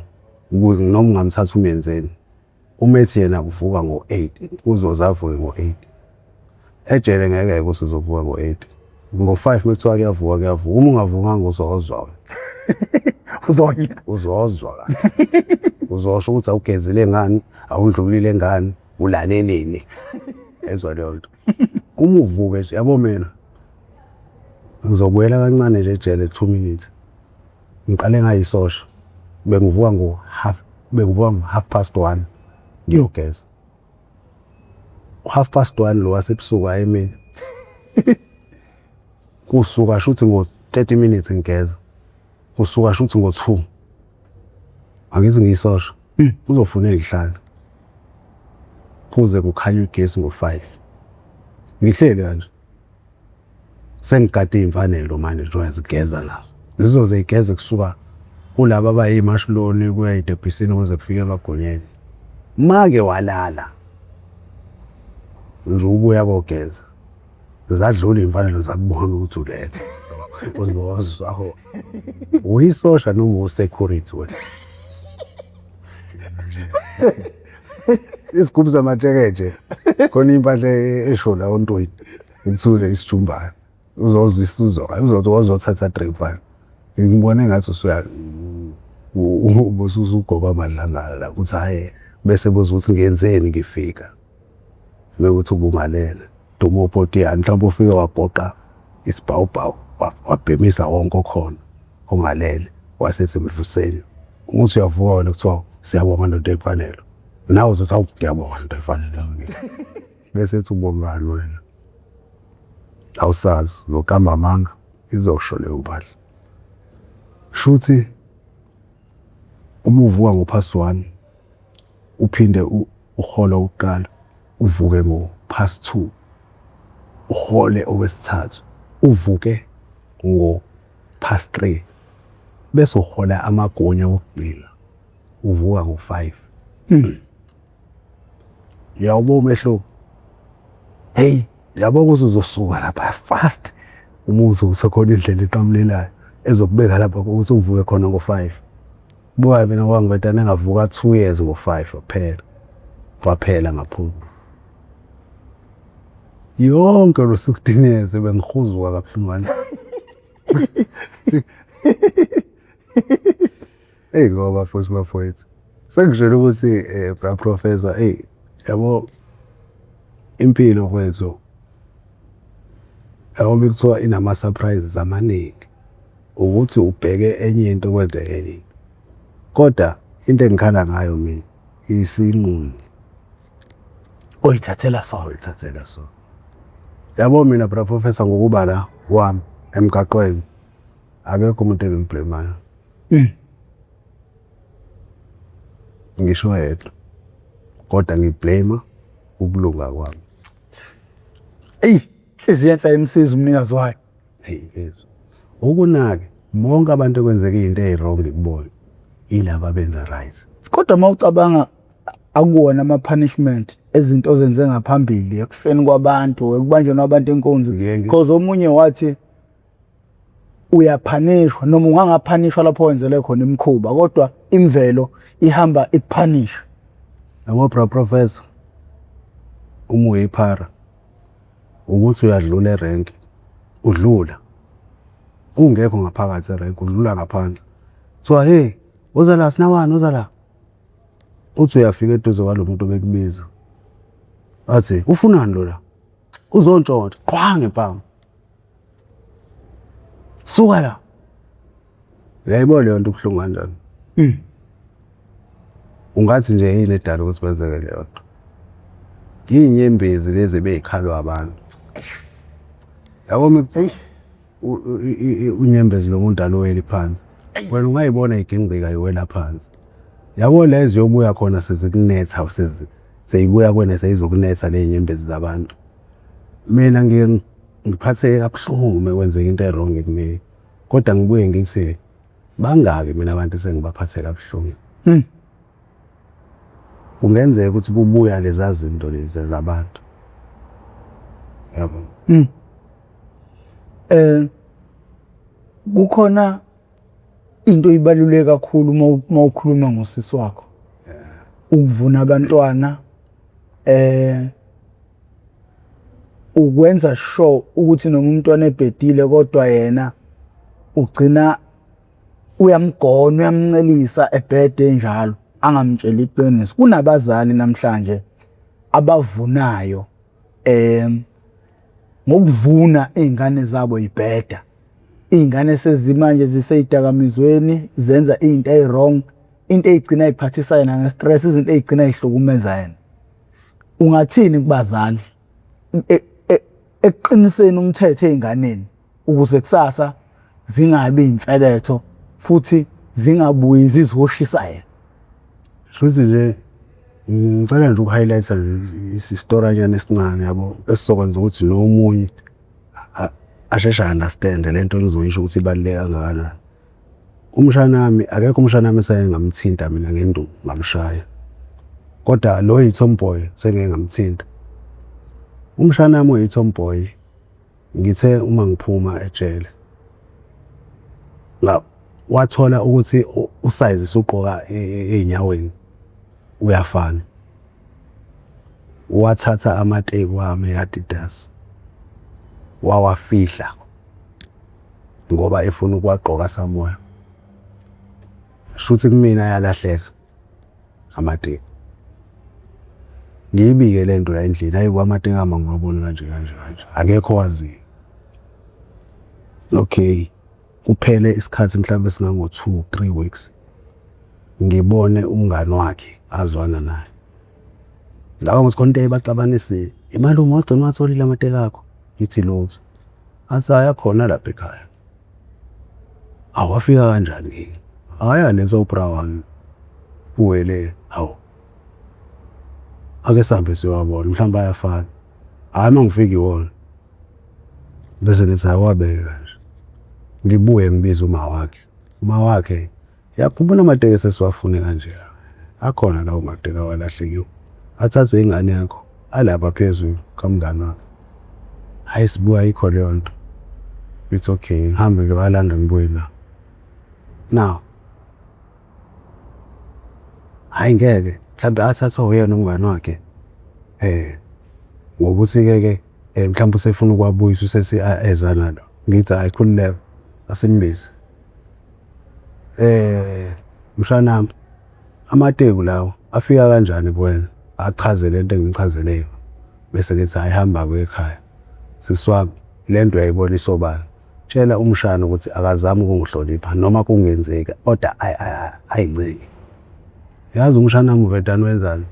Ukuze noma ungamthatha umenzeni. Umethi yena uvuka ngo8 uzozavuka ngo8. Ejele ngeke uzovuka ngo8. Ngo5 mekuthiwa kuyavuka. Uma ungavukanga uzozwa. Uzozwa. Uzosho ukuthi awugezile ngani, awundlulile ngani, ulaleleni. Ezwa leyo nto. Uma uvuka nje yabo mina ngizobuyela kancane nje ejele 2 minutes. Ngiqale ngayisosha. Bengivuka ngo 1:30 ngiyogeza. 1:30 lo wasebusuku ayimini. Kusuka shuthi ngo 30 minutes ngigeza. Kusuka shuthi ngo 2. Angithi ngiyisosha. Uzofuneka ihlala. Kuze kukhanya ugesi ngo5. Ngihlele kanje. Sengigade imfanelo manje nje zigeza nazo. Zizoze igeze kusuka kulabo abayimashiloni kuya idebhisini ukuze kufike emagonyeni. Make walala. Nje ubuya kogeza. Zadlula imfanelo zakubona ukuthi ulethe. Uzozwa aho. Uyisosha noma usecurity wena. Isigubhu zamajekeje khona impahla esho la ontweni ngithule isijumbayo uzozwa isizwa uzothatha drip phela ngibone ngathi usuya ubusugoba amadlanga la ukuthi hayi bese boza ukuthi ngenzeni ngifika bekuthi ubungalele Dumo Potiyani mhlawumbe ufike wabhoqa isibhawubhawu wabhemisa wonke okhona ongalele wasethi mfuseni umuthi uyavuka wena kuthiwa siyabonga nto efanele nawe uzothi awuyabonga nto efanele bese ethi ubongani wena awusazi lokamba manga izosho leyo mpahla shuthi uma uvuka ngo1:30 uphinde uhole uqala uvuke ngo2:30 uhole owesithathu uvuke ngo3:30 bese uhola amagonya okugcina uvuka ngo5. Yawubo umehluko. Hey, Yabo ukuthi uzosuka lapha fast umuzi usekhona indlela eqamlelayo ezokubeka lapha ukuthi uvuke khona ngo5. Buya mina wangibetana ngavuka 2 years ngo5 waphela ngaphuma. Yonke lo 16 years bengihuzuka kabuhlungwana. Hey ngoba futhi bafowethu. Sengishela ukuthi bra professor yabo impilo kwethu awube kuthiwa inama surprises amaningi ukuthi ubheke enye into kwenzeke enye. Kodwa into engikhala ngayo mina isinqumo oyithathela so. Yabo mina bra professor ngokuba la wami emgaqweni akekho umuntu engimblemayo. Ngisho yedwa. Kodwa ngiblame ubulunga kwami. Izenza imsiza umnikazi wayo. Yes. Ukunake bonke abantu ekwenzeka izinto ezirong kubona ilaba benza right. Kodwa mawucabanga akuwona ama punishment ezinto ozenze ngaphambili ekufeni kwabantu ekubanjwe nabantu enkonzi because omunye wathi uyaphanishwa noma ungangaphanishwa lapho wenzele khona imkhuba kodwa imvelo ihamba ikuphanisha. Yabo bra professor uma uyiphara ukuthi uyadlula erank udlula ungekho ngaphakathi erank udlula ngaphansi so hey uza la sinawani uza la uthi uyafika eduze kwalomuntu obekubiza athi ufunani lo la uzontshontsha qwa ngempama suka la uyayibona leyo nto kuhlungu kanjani ungathi nje yini edala ukuthi kwenzeke leyo nto inyembezi lezi bezikhalwa abantu yabo mithi unyembezi lo muntu aloweli phansi wena ungayibona igingqika iwela phansi yabo lezi yobuya khona sezikunetha seyibuya kwena seyizokunetha le nyembezi zabantu mina ngiphatheke kabuhlungu mekwenzeka into errong kimi kodwa ngibuye ngithi bangaki mina abantu sengibaphatheka kabuhlungu kungenzeka ukuthi kubuya lezi zinto lezi zabantu yabo kukhona into ibaluleke kakhulu mawukhuluma ngosisi wakho ukuvuna abantwana ukwenza sure ukuthi noma umntwana ebhedile kodwa yena ugcina uyamgona uyamncelisa ebhede njalo angamtshela iqiniso. Kunabazali namhlanje abavunayo ngokuvuna izingane zabo ibheda. Izingane sezimanje ziseyidakamizweni zenza izinto ezirong, into ezigcina iziphathisa yena ngestress, izinto ezigcina izihlukumeza yena. Ungathini kubazali eqiniseni umthetho ezinganeni ukuze kusasa zingabi imfeletho futhi zingabuyi zizihoshisa yena? Futhi nje ngicela nje ukuhighlighta isistory nyane esincane yabo esizokwenza ukuthi nomunye ashesha understand lento engizoyisho ukuthi ibaluleke kangakanani. Umshanami akekho umshanami esaye ngamthinta mina ngenduku ngamshaya. Kodwa lo yitomboy sengeke ngamthinta. Umshanami oyitomboy ngithe uma ngiphuma ejele la wathola ukuthi usize soqoka einyaweni uyafana. Wathatha amateki wami Adidas wawafihla ngoba efuna ukwagqoka samoya. Shuthi kumina yalahleka amateki. Ngiyibike lento la endlini hayi kwamateki ama ngibona kanje akekho wazi. Okay kuphele isikhathi mhlawumbe singango 2-3 weeks ngibone umngani wakhe azwana naye ngaba ngithi konke baxabanise imali umagcina watholile amateki akho ngithi lutho athi ayakhona lapha ekhaya awafika kanjani aya lezo brown uwele hawo ake sambe siwabona mhlawumbe ayafana hayi mangifika iwona bese nithi awabeke kanje ngibuye ngibiza uma wakhe yakubona amateki sesiwafune kanje akhona lawo mateka walahlekiwe athathwe ingane yakho alapha phezulu kamngani wakho. Hayi sibuya yikho leyo nto. It's okay, ngihambe ngibalanda ngibuye la. Now hayi ngeke mhlawumbe athathwa uyena umngani wakhe ngokuthi ke mhlawumbe usefuna ukwabuyisa usethi ezana lo. Ngithi hayi khululeka asimbizi. Mshanami amateku lawo afika kanjani kuwena? Achaze lento engichazeleyo bese ngithi ayihamba kwekhaya. Siswami lento uyayibona isobala. Tshela umshana ukuthi akazami ukungihlonipha noma kungenzeka kodwa ayincike. Yazi umshana wami uvedane wenzani?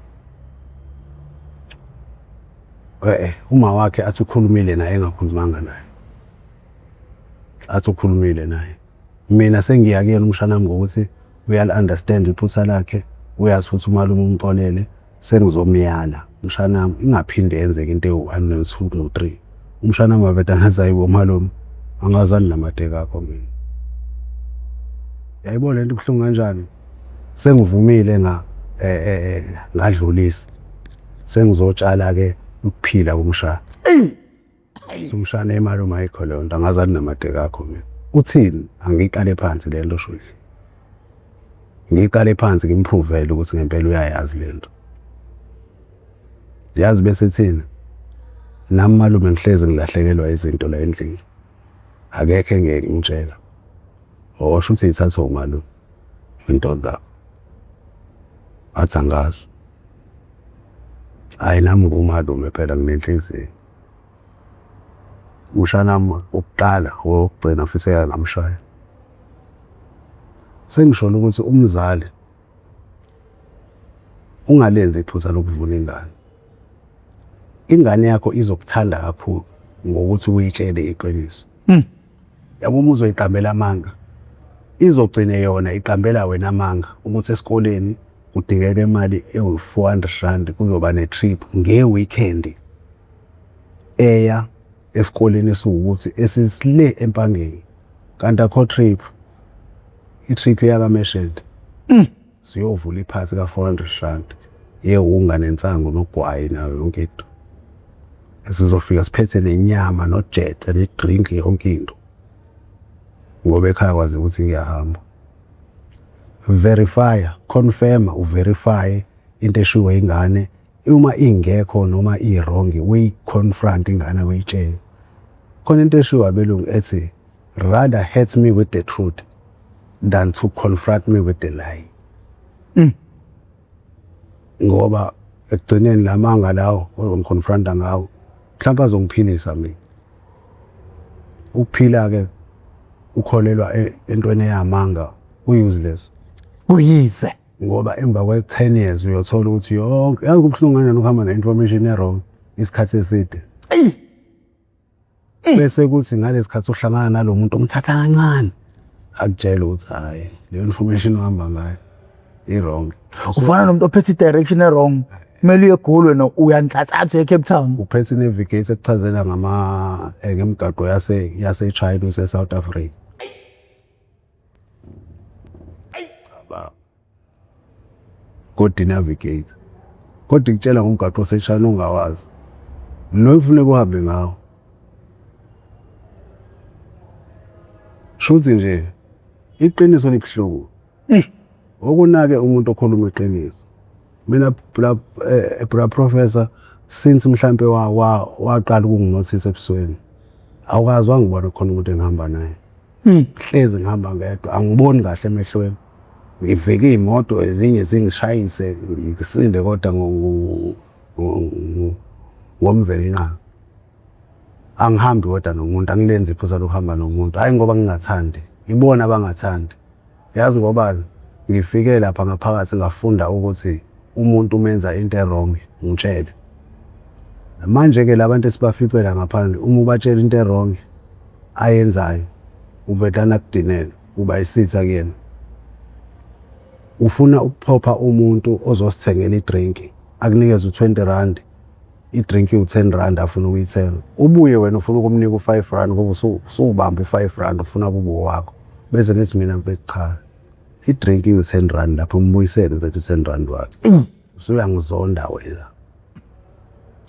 Uma wakhe athi ukhulumile naye engakhulumanga naye. Athi ukhulumile naye. Mina sengiya kuyena umshana wami ngokuthi uyali-understand iphutha lakhe, uyazi futhi umalume umxolele, sengizomyala. Mshana wami ingaphinde yenzeke into ewu-1 no-2 no-3. Umshana wami wavedane athi hayibo malume angazani namateka akho mina. Yayibona lento ibuhlungu kanjani? Sengivumile ngadlulisa. Sengizotshala ke ukuphila komshana. Umshana emalume ayikho leyo nto angazani namateka akho mina. Uthini? Angiyiqale phansi lento shothi. Ngiyiqale phansi ngimpruvele ukuthi ngempela uyayazi lento. Yazi bese thina nami malume ngihlezi ngilahlekelwa izinto la endlini. Akekho engeke ngimtshela. Osho ukuthi ithathwa umalume into zakho. Athi angazi. Hayi nami ngumalume phela nginenhliziyo. Ushana ukuqala wokugcina futhi ngamshaya. Sengisho ukuthi umzali ungalenzi iphutha lokuvuna ingane. Ingane yakho izokuthanda kakhulu ngokuthi uyitshele iqiniso. Yabo uma uzoyiqambela amanga izogcina yona iqambela wena amanga ukuthi esikoleni kudingeka imali ewu-400 kuzoba ne-trip nge-weekend eya esikoleni esiwukuthi esisile empangeni kanti akho trip i-trip yakaMeshede siyovula iphansi ka-400 yewunga nensango nogwayi nayo yonke into esizofika siphethe nenyama nojet ne-drink yonke into ngoba ekhaya kwazi ukuthi ngiyahamba. Verify, confirm, uverify into eshiwo ingane uma ingekho noma i-wrong uyi-confront ingane uyitshele. Khona into eshiwo abelungu ethi rather hurt me with the truth than to confront me with the lie. Ngoba ekugcineni lamanga lawo ozomconfronta ngawo mhlawumbe azongiphilisa mina. Ukuphila ke ukholelwa entweni eyamanga useless. Kuyize Ngoba emva kwe-10 years uyothola ukuthi yonke yazi kubuhlungu kanjani ukuhamba ne-information e-wrong isikhathi eside. Bese kuthi ngalesikhathi uhlangana nalomuntu omthatha kancane akutshela ukuthi hayi le information ohamba ngayo i-wrong. ufana nomuntu ophethe i-direction e-wrong. Kumele uyegolwe no uyanhlathathu eCape Town. Uphethe navigate ekuchazela ngemigaqo yase-China use-South Africa. Kodwa navigate. Kodwa ikutshela ngomgaqo ose-China ongawazi. Lo ufune kuhambe ngawo. Shuthi nje iqiniso libuhlungu. Okunake umuntu okhuluma iqiniso. Mina bra professor since mhlambe waqala ukunginothisa ebusweni. Awukazi wangibona khona umuntu engihamba naye. Hlezi ngihamba ngedwa angiboni kahle emehlweni. Ngiveke imoto ezinye zingishayise ngisinde kodwa ngomvelinqa. Angihambi kodwa nomuntu angilenzi iphuza lokuhamba nomuntu hayi ngoba ngingathandi ibona abangathandi. Yazi ngoba ngifike lapha ngaphakathi ngafunda ukuthi umuntu umenza into e-wrong ngitshele. Manje ke labantu esibaficela ngaphandle uma ubatshela into e-wrong ayenzayo ubedana kudinela uba isitha kuyena. Ufuna ukuphopha umuntu ozosithengela i-drink akunikeza u20 i-drink u10 afuna ukuyithenga. Ubuye wena ufuna ukumnika u5 ngoba usubamba u5 ufuna kube wakho. Bese ngithi mina cha i-drink iwu-R10 lapho umbuyisele bethu R10 wakhe. Usuyangizonda wena.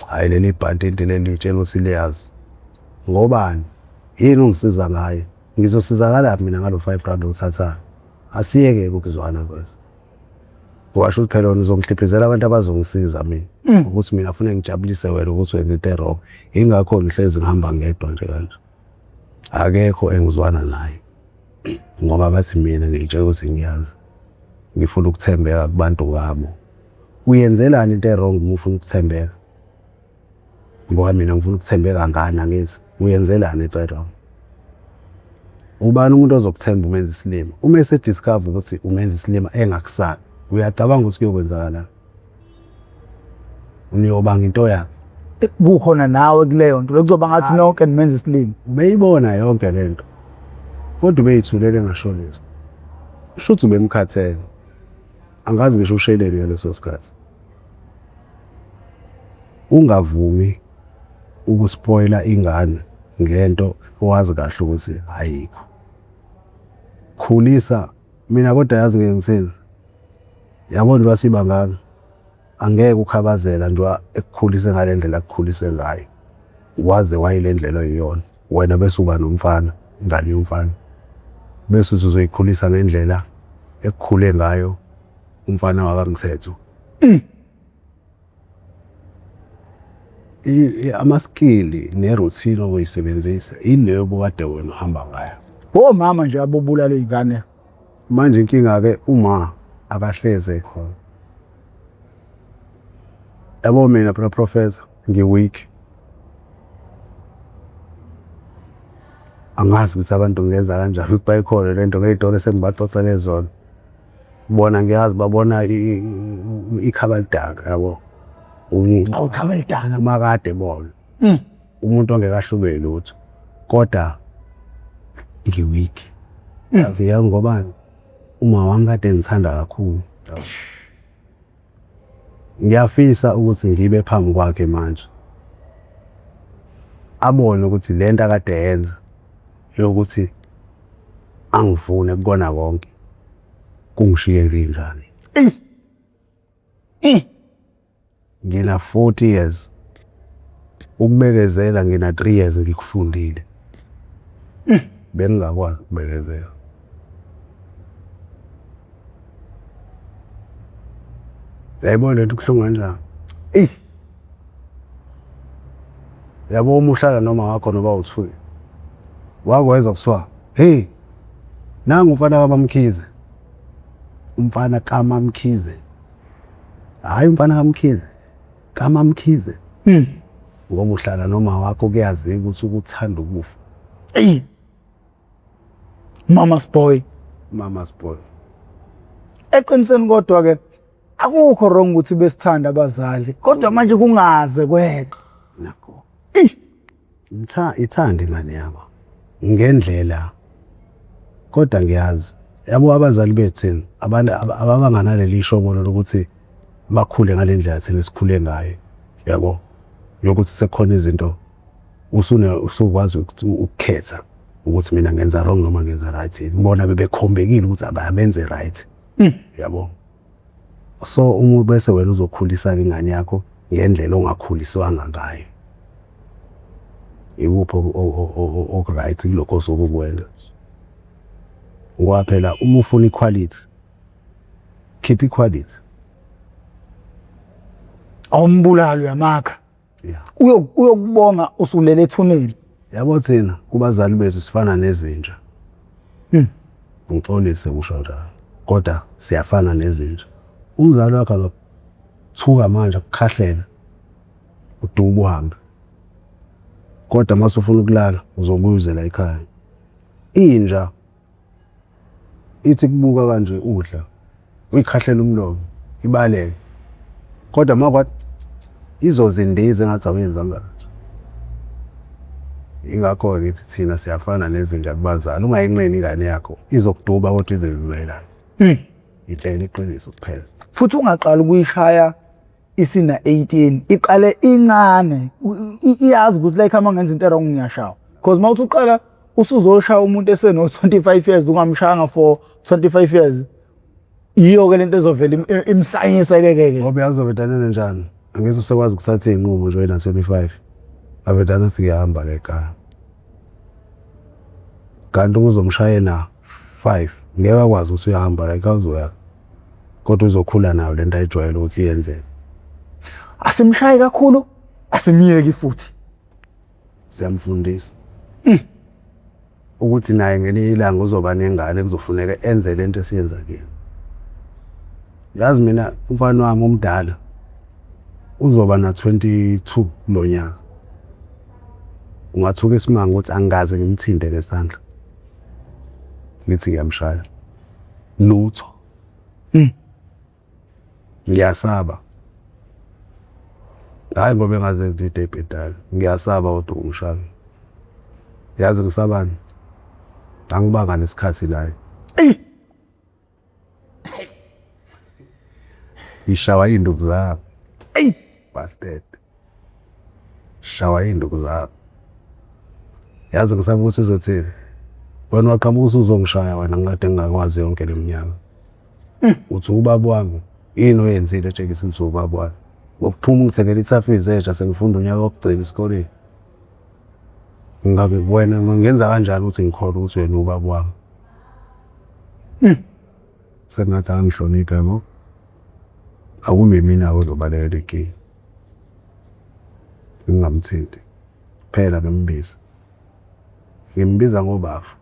Hayi leli bhanti into leli utshela ukuthi liyazi. Ngobani? Yini ungisiza ngayo? Ngizosizakala mina ngalo R5 uthatha. Asiyeke ukuzwana kwezi. Washo ukuthi phela uzongihliphizela abantu abazongisiza mina. Ukuthi mina ufuna ngijabulise wena ukuthi wenze into wrong. Ingakho ngihlezi ngihamba ngedwa nje kanje. Akekho engizwana naye. Ngoba bathi mina ngitshela ukuthi ngiyazi. Ngifuna ukuthembeka kubantu babo. Uyenzelani into wrong uma ufuna ukuthembeka? Ngoba mina ngifuna ukuthembeka ngani angithi? Uyenzelani into wrong? Ubani umuntu ozokuthemba umenza isilima? Uma esediscover ukuthi umenza isilima engakusabi, uyacabanga ukuthi kuyokwenzakala. Uniyobanga into yakhe. Kukhona nawe kuleyo nto kuzoba ngathi nonke nimenza isilimo. Ubeyibona yonke lento. Kodwa ubeyithulele ngasho leso. Shuthi ubemkhathele. Angazi ngisho ushelele ngaleso sikhathi. Ungavumi ukuspoila ingane ngento owazi kahle ukuthi ayikho. Khulisa mina kodwa yazi ngengisenza. Yabona wasiba ngalo. Angeke ukhabazela nje ekukhulise ngalendlela akukhulise ngayo. Waze wayilendlela eyiyona. Wena bese uba nomfana, ingane yomfana. Bese uzoyikhulisa ngendlela ekukhule ngayo umfana wakamthetho. Amaskili neroutine oyisebenzisa ileyo bokade wena uhamba ngayo. Mama nje abobulala izingane. Manje inkinga ke uma abahleze khona. Yabo mina professor ngiweak. Angazi ukuthi abantu ngenza kanjani ukuthi bayikhole lento ngey'toro esengibadonsa lezona. Bona ngiyazi babona ikhabalitaka yabo. Awukhabalitaka Makade bona. Umuntu ongekahlubeki lutho. Kodwa ngiweak. Yazi yami ngobani? Uma wami kade ngithanda kakhulu. Ngiyafisa ukuthi ngibe phambi kwakhe manje. Abone ukuthi lento akade yenza yokuthi angivune kubona konke kungishiye kanjani. Ngina 40 years. Ukubekezela ngina 3 years ngikufundile. Bengingakwazi ukubekezela. Yayibona lento kuhlungu kanjani? Yabo uma uhlala noma wakho noba uthuyi. Wakweza kuswa, hey, nangu umfana kaMamkhize. Umfana kaMamkhize. Hayi umfana kaMkhize. kaMamkhize. Ngoba uhlala noma wakho kuyazi ukuthi ukuthanda ukufa. Mama's boy. Mama's boy. Eqiniseni kodwa ke akukho wrong ukuthi besithanda abazali. Kodwa manje kungaze kweqe. Nakho. Ithanda ingane yabo. Ngendlela. Kodwa ngiyazi. Yabo abazali bethu abantu ababanganaleli ishobolo lokuthi bakhule ngalendlela thina sikhule ngayo. Yabo. Yokuthi sekhona izinto usukwazi ukukhetha ukuthi mina ngenza wrong noma ngenza right. Bona bebekhombekile ukuthi abenze right. Yabo. So uma bese wena uzokhulisa ingane yakho ngendlela ongakhuliswanga ngayo. Ikupho right lokho sokukwenza. Ngoba phela uma ufuna equality, keep equality. Awumbulalo yamakha. Yeah. Uyokubonga usulele ethuneni. Yabo thina kubazali bethu sifana nezinja. Ngixolise usho njalo. Kodwa siyafana nezinja. Umzali wakhe akathuka manje ukukhahlela. Uduba uhambe. Kodwa mase ufuna ukulala uzobuyela ekhaya. Inja ithi kubuka kanje udla. Uyikhahlela umlomo, ibaleke. Kodwa makwathi izozindiza engathi awuyenzanga lutho. Ingakho ngithi thina siyafana nezinja kubazali. Uma inqeni ingane yakho izokuduba kodwa izelwela. Inhlelo iqiniso kuphela. Futhi ungaqala ukuyishaya isina 18 iqale incane iyazi ukuthi la ikhama ngenza into wrong ngiyashawa because mawuthi uqala usuzoshaya umuntu eseno 25 years ungamshanga for 25 years iyo ke lento ezovela imsanyise ke ngoba yazovedanene njani angeke usekwazi ukuthatha iy'nqumo nje wena 25 avedane athi ngiyahamba la ekhaya kanti uzomshayela 5 ngeke akwazi ukuthi uyahamba la ekhaya uzoya kodwa uzokhula nayo lento ayijwayele ukuthi iyenzeke. asimshayi kakhulu asimiyeki futhi siyamfundisa ukuthi naye ngelinye ilanga uzoba nengane kuzofuneka enze lento esiyenza kuyena. Yazi mina umfana wami omdala uzoba na 22 lo nyaka. Ungathuka isimanga ukuthi angikaze ngimthinte ngesandla. Ngithi ngiyamshaya. Lutho. Ngiyasaba. Hayi ngoba engazenzi idebhedala. Ngiyasaba kodwa umshaya. Yazi ngisabani? Angibanga nesikhathi la. Ishawa induku zakho. Bastard. Shawa induku zakho. Yazi ngisaba ukuthi uzothini. Wena waqhamuka uzongishaya wena ngikade ngingakwazi yonke leminyaka. Uthi ubaba wami yini oyenzile etshengisa ukuthi ubaba wami. Ngokuphuma ngithekela ithafa izeja sengifunda unyaka wokugcina esikoleni. Ngabe wena ngenza kanjani ukuthi ngikholwe ukuthi wena ubaba wami. Sengathi angihloniphe yabo. Akumi mina ozobalekela iginga. Ngingamthinti. Phela ngimbiza. Ngimbiza ngobafu.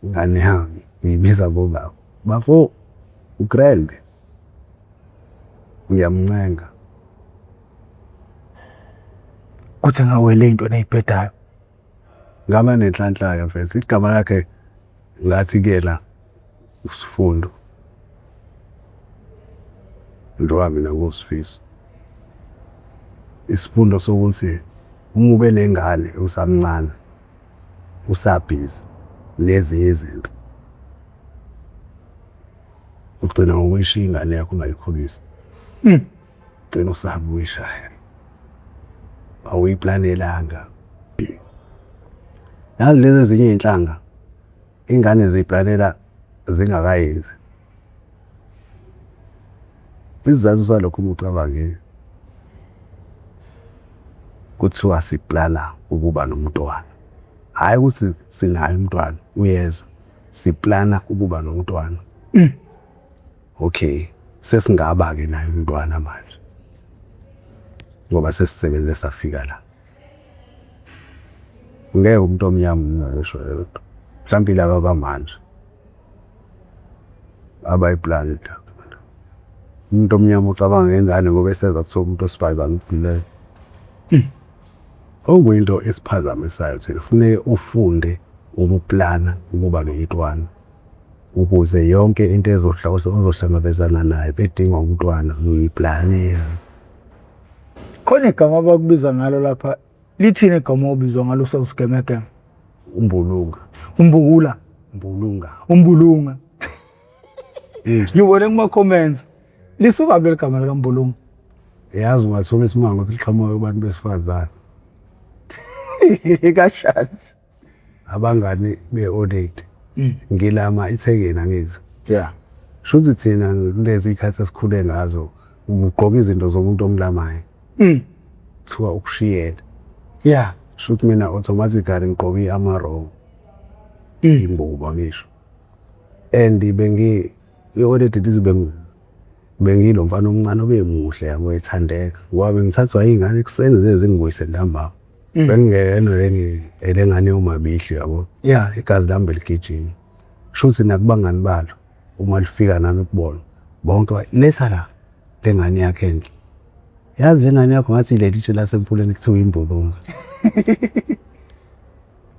Ngane yami ngibiza ngobafu. Bafo ugrand. Ngiyamncenga. kuthi ngawele into neyibhedayo Ngaba nenhlanhla mfethu igama lakhe ngathi ke la usifundo. Ndoba mina ngosifiso. Isifundo sokuthi uma ube nengane usamncane usabhizi lezi izinto. Ugcina ngokuyishiya ingane yakho ungayikhulisa. Ugcina usaba uyishaya. Awuyiplanelanga. Nazi lezi ezinye inhlanga ingane ziyiplanela zingakayenzi. Isizathu salokho umucabange kuthiwa siplana ukuba nomntwana. Hayi ukuthi sinayo umntwana uyezwa siplana ukuba nomntwana. Okay sesingaba ke nayo umntwana manje. Ngoba sesisebenze safika la. Ngeke umuntu omnyama ngisho yedwa. Mhlawumbe laba bamanje abayiplan. Umuntu omnyama ucabanga ngengane ngoba eseza kuthiwa umuntu osifazane uphile. Okuyinto esiphazamisayo thina kufanele ufunde ukuplana ukuba nomntwana ukuze yonke into ozohlangabezana nayo edinga umntwana uyiplane. khona igama abakubiza ngalo lapha lithini igama obizwa ngalo sawusigemegeme Umbulunga. umbukula umbulunga ngibone kuma comments lisuka leli gama lika Mbulunga. Yazi ungathola isimanga ukuthi liqhamuka kubantu besifazane. Kashazi Abangani be-audit. Ngilama ithekeni angithi. yeah Shuthi thina kulezi ikhathi esikhule ngazo ugqoka izinto zomuntu omlamayo. Kuthiwa ukushiyela. yeah Shuthi mina automatically ngigqoka i-amaro. Imbuba ngisho. And i-audit bengilo mfana omncane obemuhle yabo ethandeka. Ngoba ngithathwa izingane ekuseni zezingibuyise ntambama. Bengingena elengane yomabihli yabo. yeah Igazi lami beligijima. Shuthi nakubangani balo uma lifika nami ukubona bonke letha la lengane yakhe enhle. Yazi njengane yakho ngathi le litshe lasemfuleni kuthiwa imbulunga.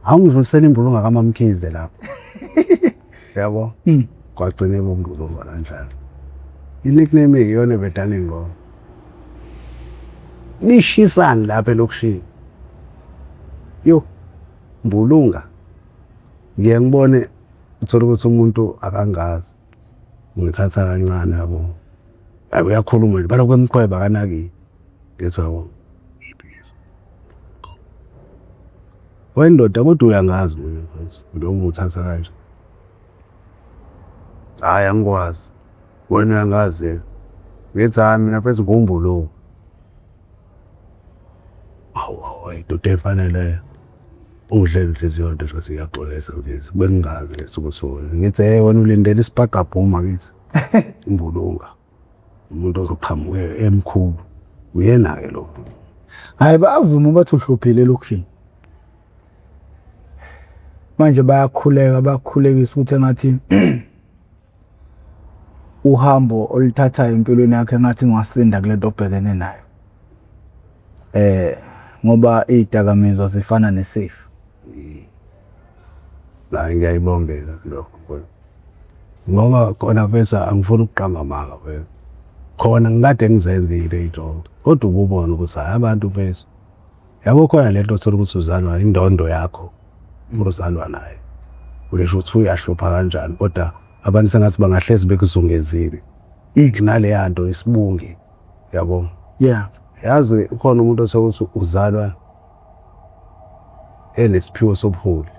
Awungidlulisela imbulunga kaMamkhize lapho. Yabo? Kwagcine bombulunga kanjalo. I-nickname iyona ebedane ngoma. Nishisani lapha elokushini. Yo mbulunga. Ngiye ngibone uthola ukuthi umuntu akangazi. Ngithatha kancane yabo. Uyakhuluma nje balokho emqhweba kanaki. Ngithi yabo. Ibhizi. Wendoda kodwa uyangazi mina mfowethu. Lo nguthatha kanje. Hayi angikwazi. Wena uyangazi. Ngithi hayi mina phela ngumbulu. Awu idoda efanele. Ungidlela inhliziyo into nje siyaxolisa ukuthi bengingazi ukuthi ngithi wena ulindele isipagabhuma kithi. Umbulunga. Umuntu ozoqhamuke emkhulu. Uyena ke lo muntu. Hayi bavuma bathi uhluphile lokushini. Manje bayakhulekisa ukuthi engathi uhambo oluthatha empilweni yakhe engathi ngasinda kule nto obhekene nayo. Ngoba izidakamizwa zifana nesafe. La ngiyayibongela lokho. Ngoba khona bese angifuni ukuqamba amanga wena. Khona ngikade ngizenzile into. Kodwa ububona ukuthi abantu bese yabo khona lento othola ukuthi uzalwa indondo yakho uzalwa naye. Ulisho ukuthi uyahlupha kanjani kodwa abantu sengathi bangahlezi bekuzungezile. Ikunale yanto isibungi yabo. Yeah. Yazi ukhona umuntu othola ukuthi uzalwa enesiphiwo sobuholi.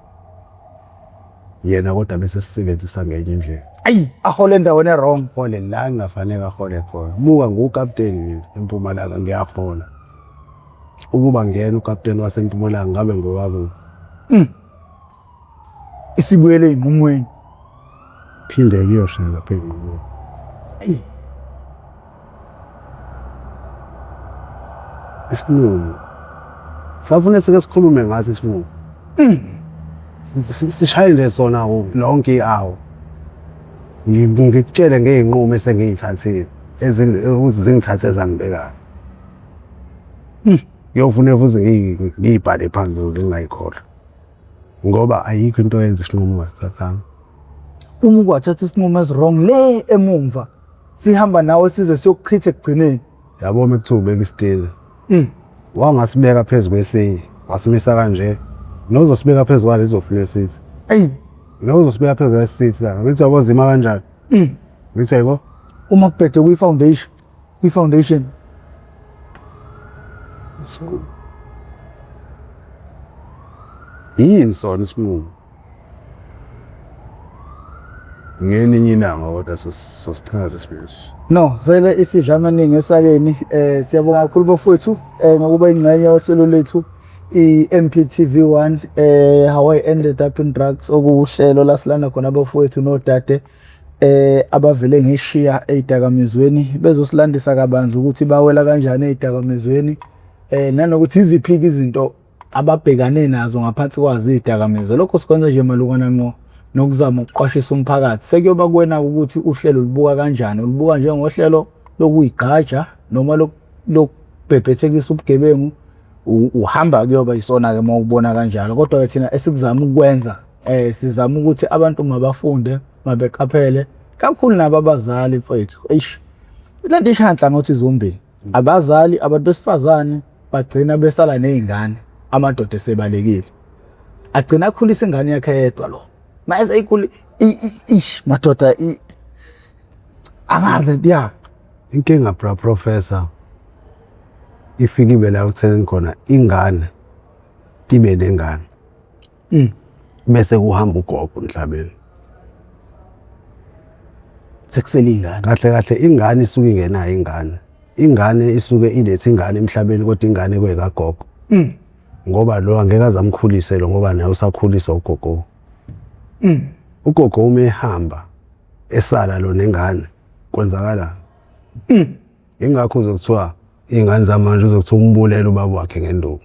Yena kodwa bese sisebenzisa ngenye indlela. Ayi ahole endaweni wrong. Hole la ngingafanele ahole khona. Buka ngukapteni eMpumalanga ngiyahola. Ukuba ngiyena ukapteni waseMpumalanga ngabe ngowabo. Isibuyele einqumweni. Phinde kuyoshela phezulu. Ayi isinqumo. Safuna sike sikhulume ngaso isinqumo. Sishayile sona lonke iawo. Ngikutshele ngeinqumo esengiyithathile ezingithathe zangibeka. Ngiyofuna futhi ngiyibhale phansi ukuze ngingayikhohlwa. Ngoba ayikho into yenza isinqumo ngasithathanga. Uma ukwathatha isinqumo wrong le emumva sihamba nawe size siyokuchitha ekugcineni. Yabo mekuthiwa ubeka isitile. Wangasibeka phezulu kwesinye wasimisa kanje. Nozosibeka phezulu kwalezo flare seats. Ayi nozosibeka phezulu kwesisithi la. Ngithi yabo zima kanjani? Ngithi yabo uma kubhede kwi-foundation. yini sona isinqumo? Ngeninye ilanga kodwa sosichaza sibisi. No, vele isidla amaningi esakeni siyabonga kakhulu bafowethu ngokuba ingxenye yohlelo lethu iMPTV1 how I ended up in drugs okuhlelo lasilana khona bafowethu nodade abavele ngeshiya ezidakamizweni bezosilandisa kabanzi ukuthi bawela kanjani ezidakamizweni nanokuthi iziphi izinto ababhekane nazo ngaphansi kwazi izidakamizwa. Lokho sikwenza nje malukana nokuzama ukuqwashisa umphakathi. Sekuyoba kuwena ukuthi uhlelo lubuka kanjani. Ulubuka njengohlelo lokuyigqaja noma lokubhebhethekisa ubugebengu. Uhamba kuyoba isona ke mawubona kanjalo. Kodwa ke thina esikuzama ukwenza sizama ukuthi abantu mabafunde mabeqaphele kakhulu nabo abazali mfethu. Lento ishanhla ngothi zombili. Abazali abantu besifazane bagcina besala nezingane. Amadoda esebalekile. Agcina akhulisa ingane yakhe yedwa lo. Mase ikhuli madoda angazi ya inkinga professor ifikile la ukutheleni khona ingane tibe nengane bese kuhamba ugogo emhlabeni sekusele ingane kahle ingane isuke ingenayo ingane isuke ilethe ingane emhlabeni kodwa ingane kwekagogo ngoba lo angeke azamkhulise lo ngoba naye usakhulisa ugogo. Ugogo uma ehamba esala lo nengane kwenzakala. Ingakho uzokuthiwa ingane zamanje uzokuthiwa umbulele ubaba wakhe ngenduku.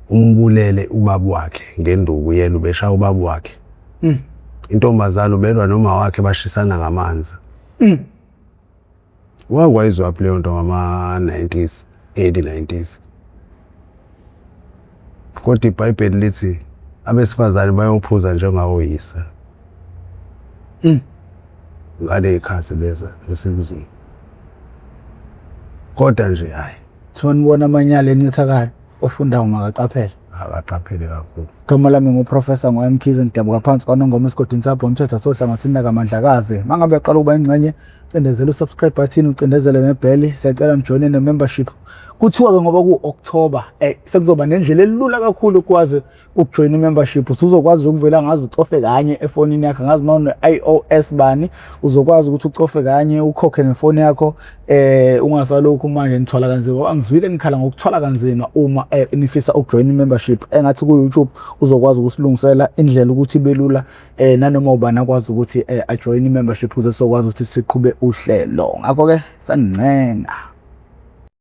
Umbulele ubaba wakhe ngenduku yena ubeshaya ubaba wakhe. Intombazana ubelwa noma wakhe bashisana ngamanzi. Wakwayizwa phela into ngama 90s, 80s. Kodwa iBhayibheli lithi abesifazane bayophuza njengawoyisa. Ngale ikhathi leza lesizwe. Kodwa nje hayi. Thonibona amanyala encithakala ofundayo makaqaphele. Akaqaphele kakhulu. Igama lami nguProfessor Mkhize ngidabuka phansi kwaNongoma esigodini sapho umthetho sohlangathini kaMandlakazi. Mangabe yaqala ukuba ingxenye cindezela usubscribe button ucindezele nebell siyacela nijoine nemembership Kuthiwa-ke ngoba ku-October sekuzoba nendlela elula kakhulu ukwazi ukujoyina i-membership. Usuzokwazi ukuvela ngazi ucofe kanye efonini yakho, ngazi uma une-iOS bani uzokwazi ukuthi ucofe kanye ukhokhe ngefoni yakho ungasalokhu manje nithwala kanzima. Angizwile nikhala ngokuthwala kanzima uma nifisa ukujoyina i-membership. Engathi ku-YouTube uzokwazi ukusilungisela indlela ukuthi ibe lula nanoma ubani akwazi ukuthi ajoyine i-membership ukuze sizokwazi ukuthi siqhube uhlelo. Ngakho-ke sangincenga.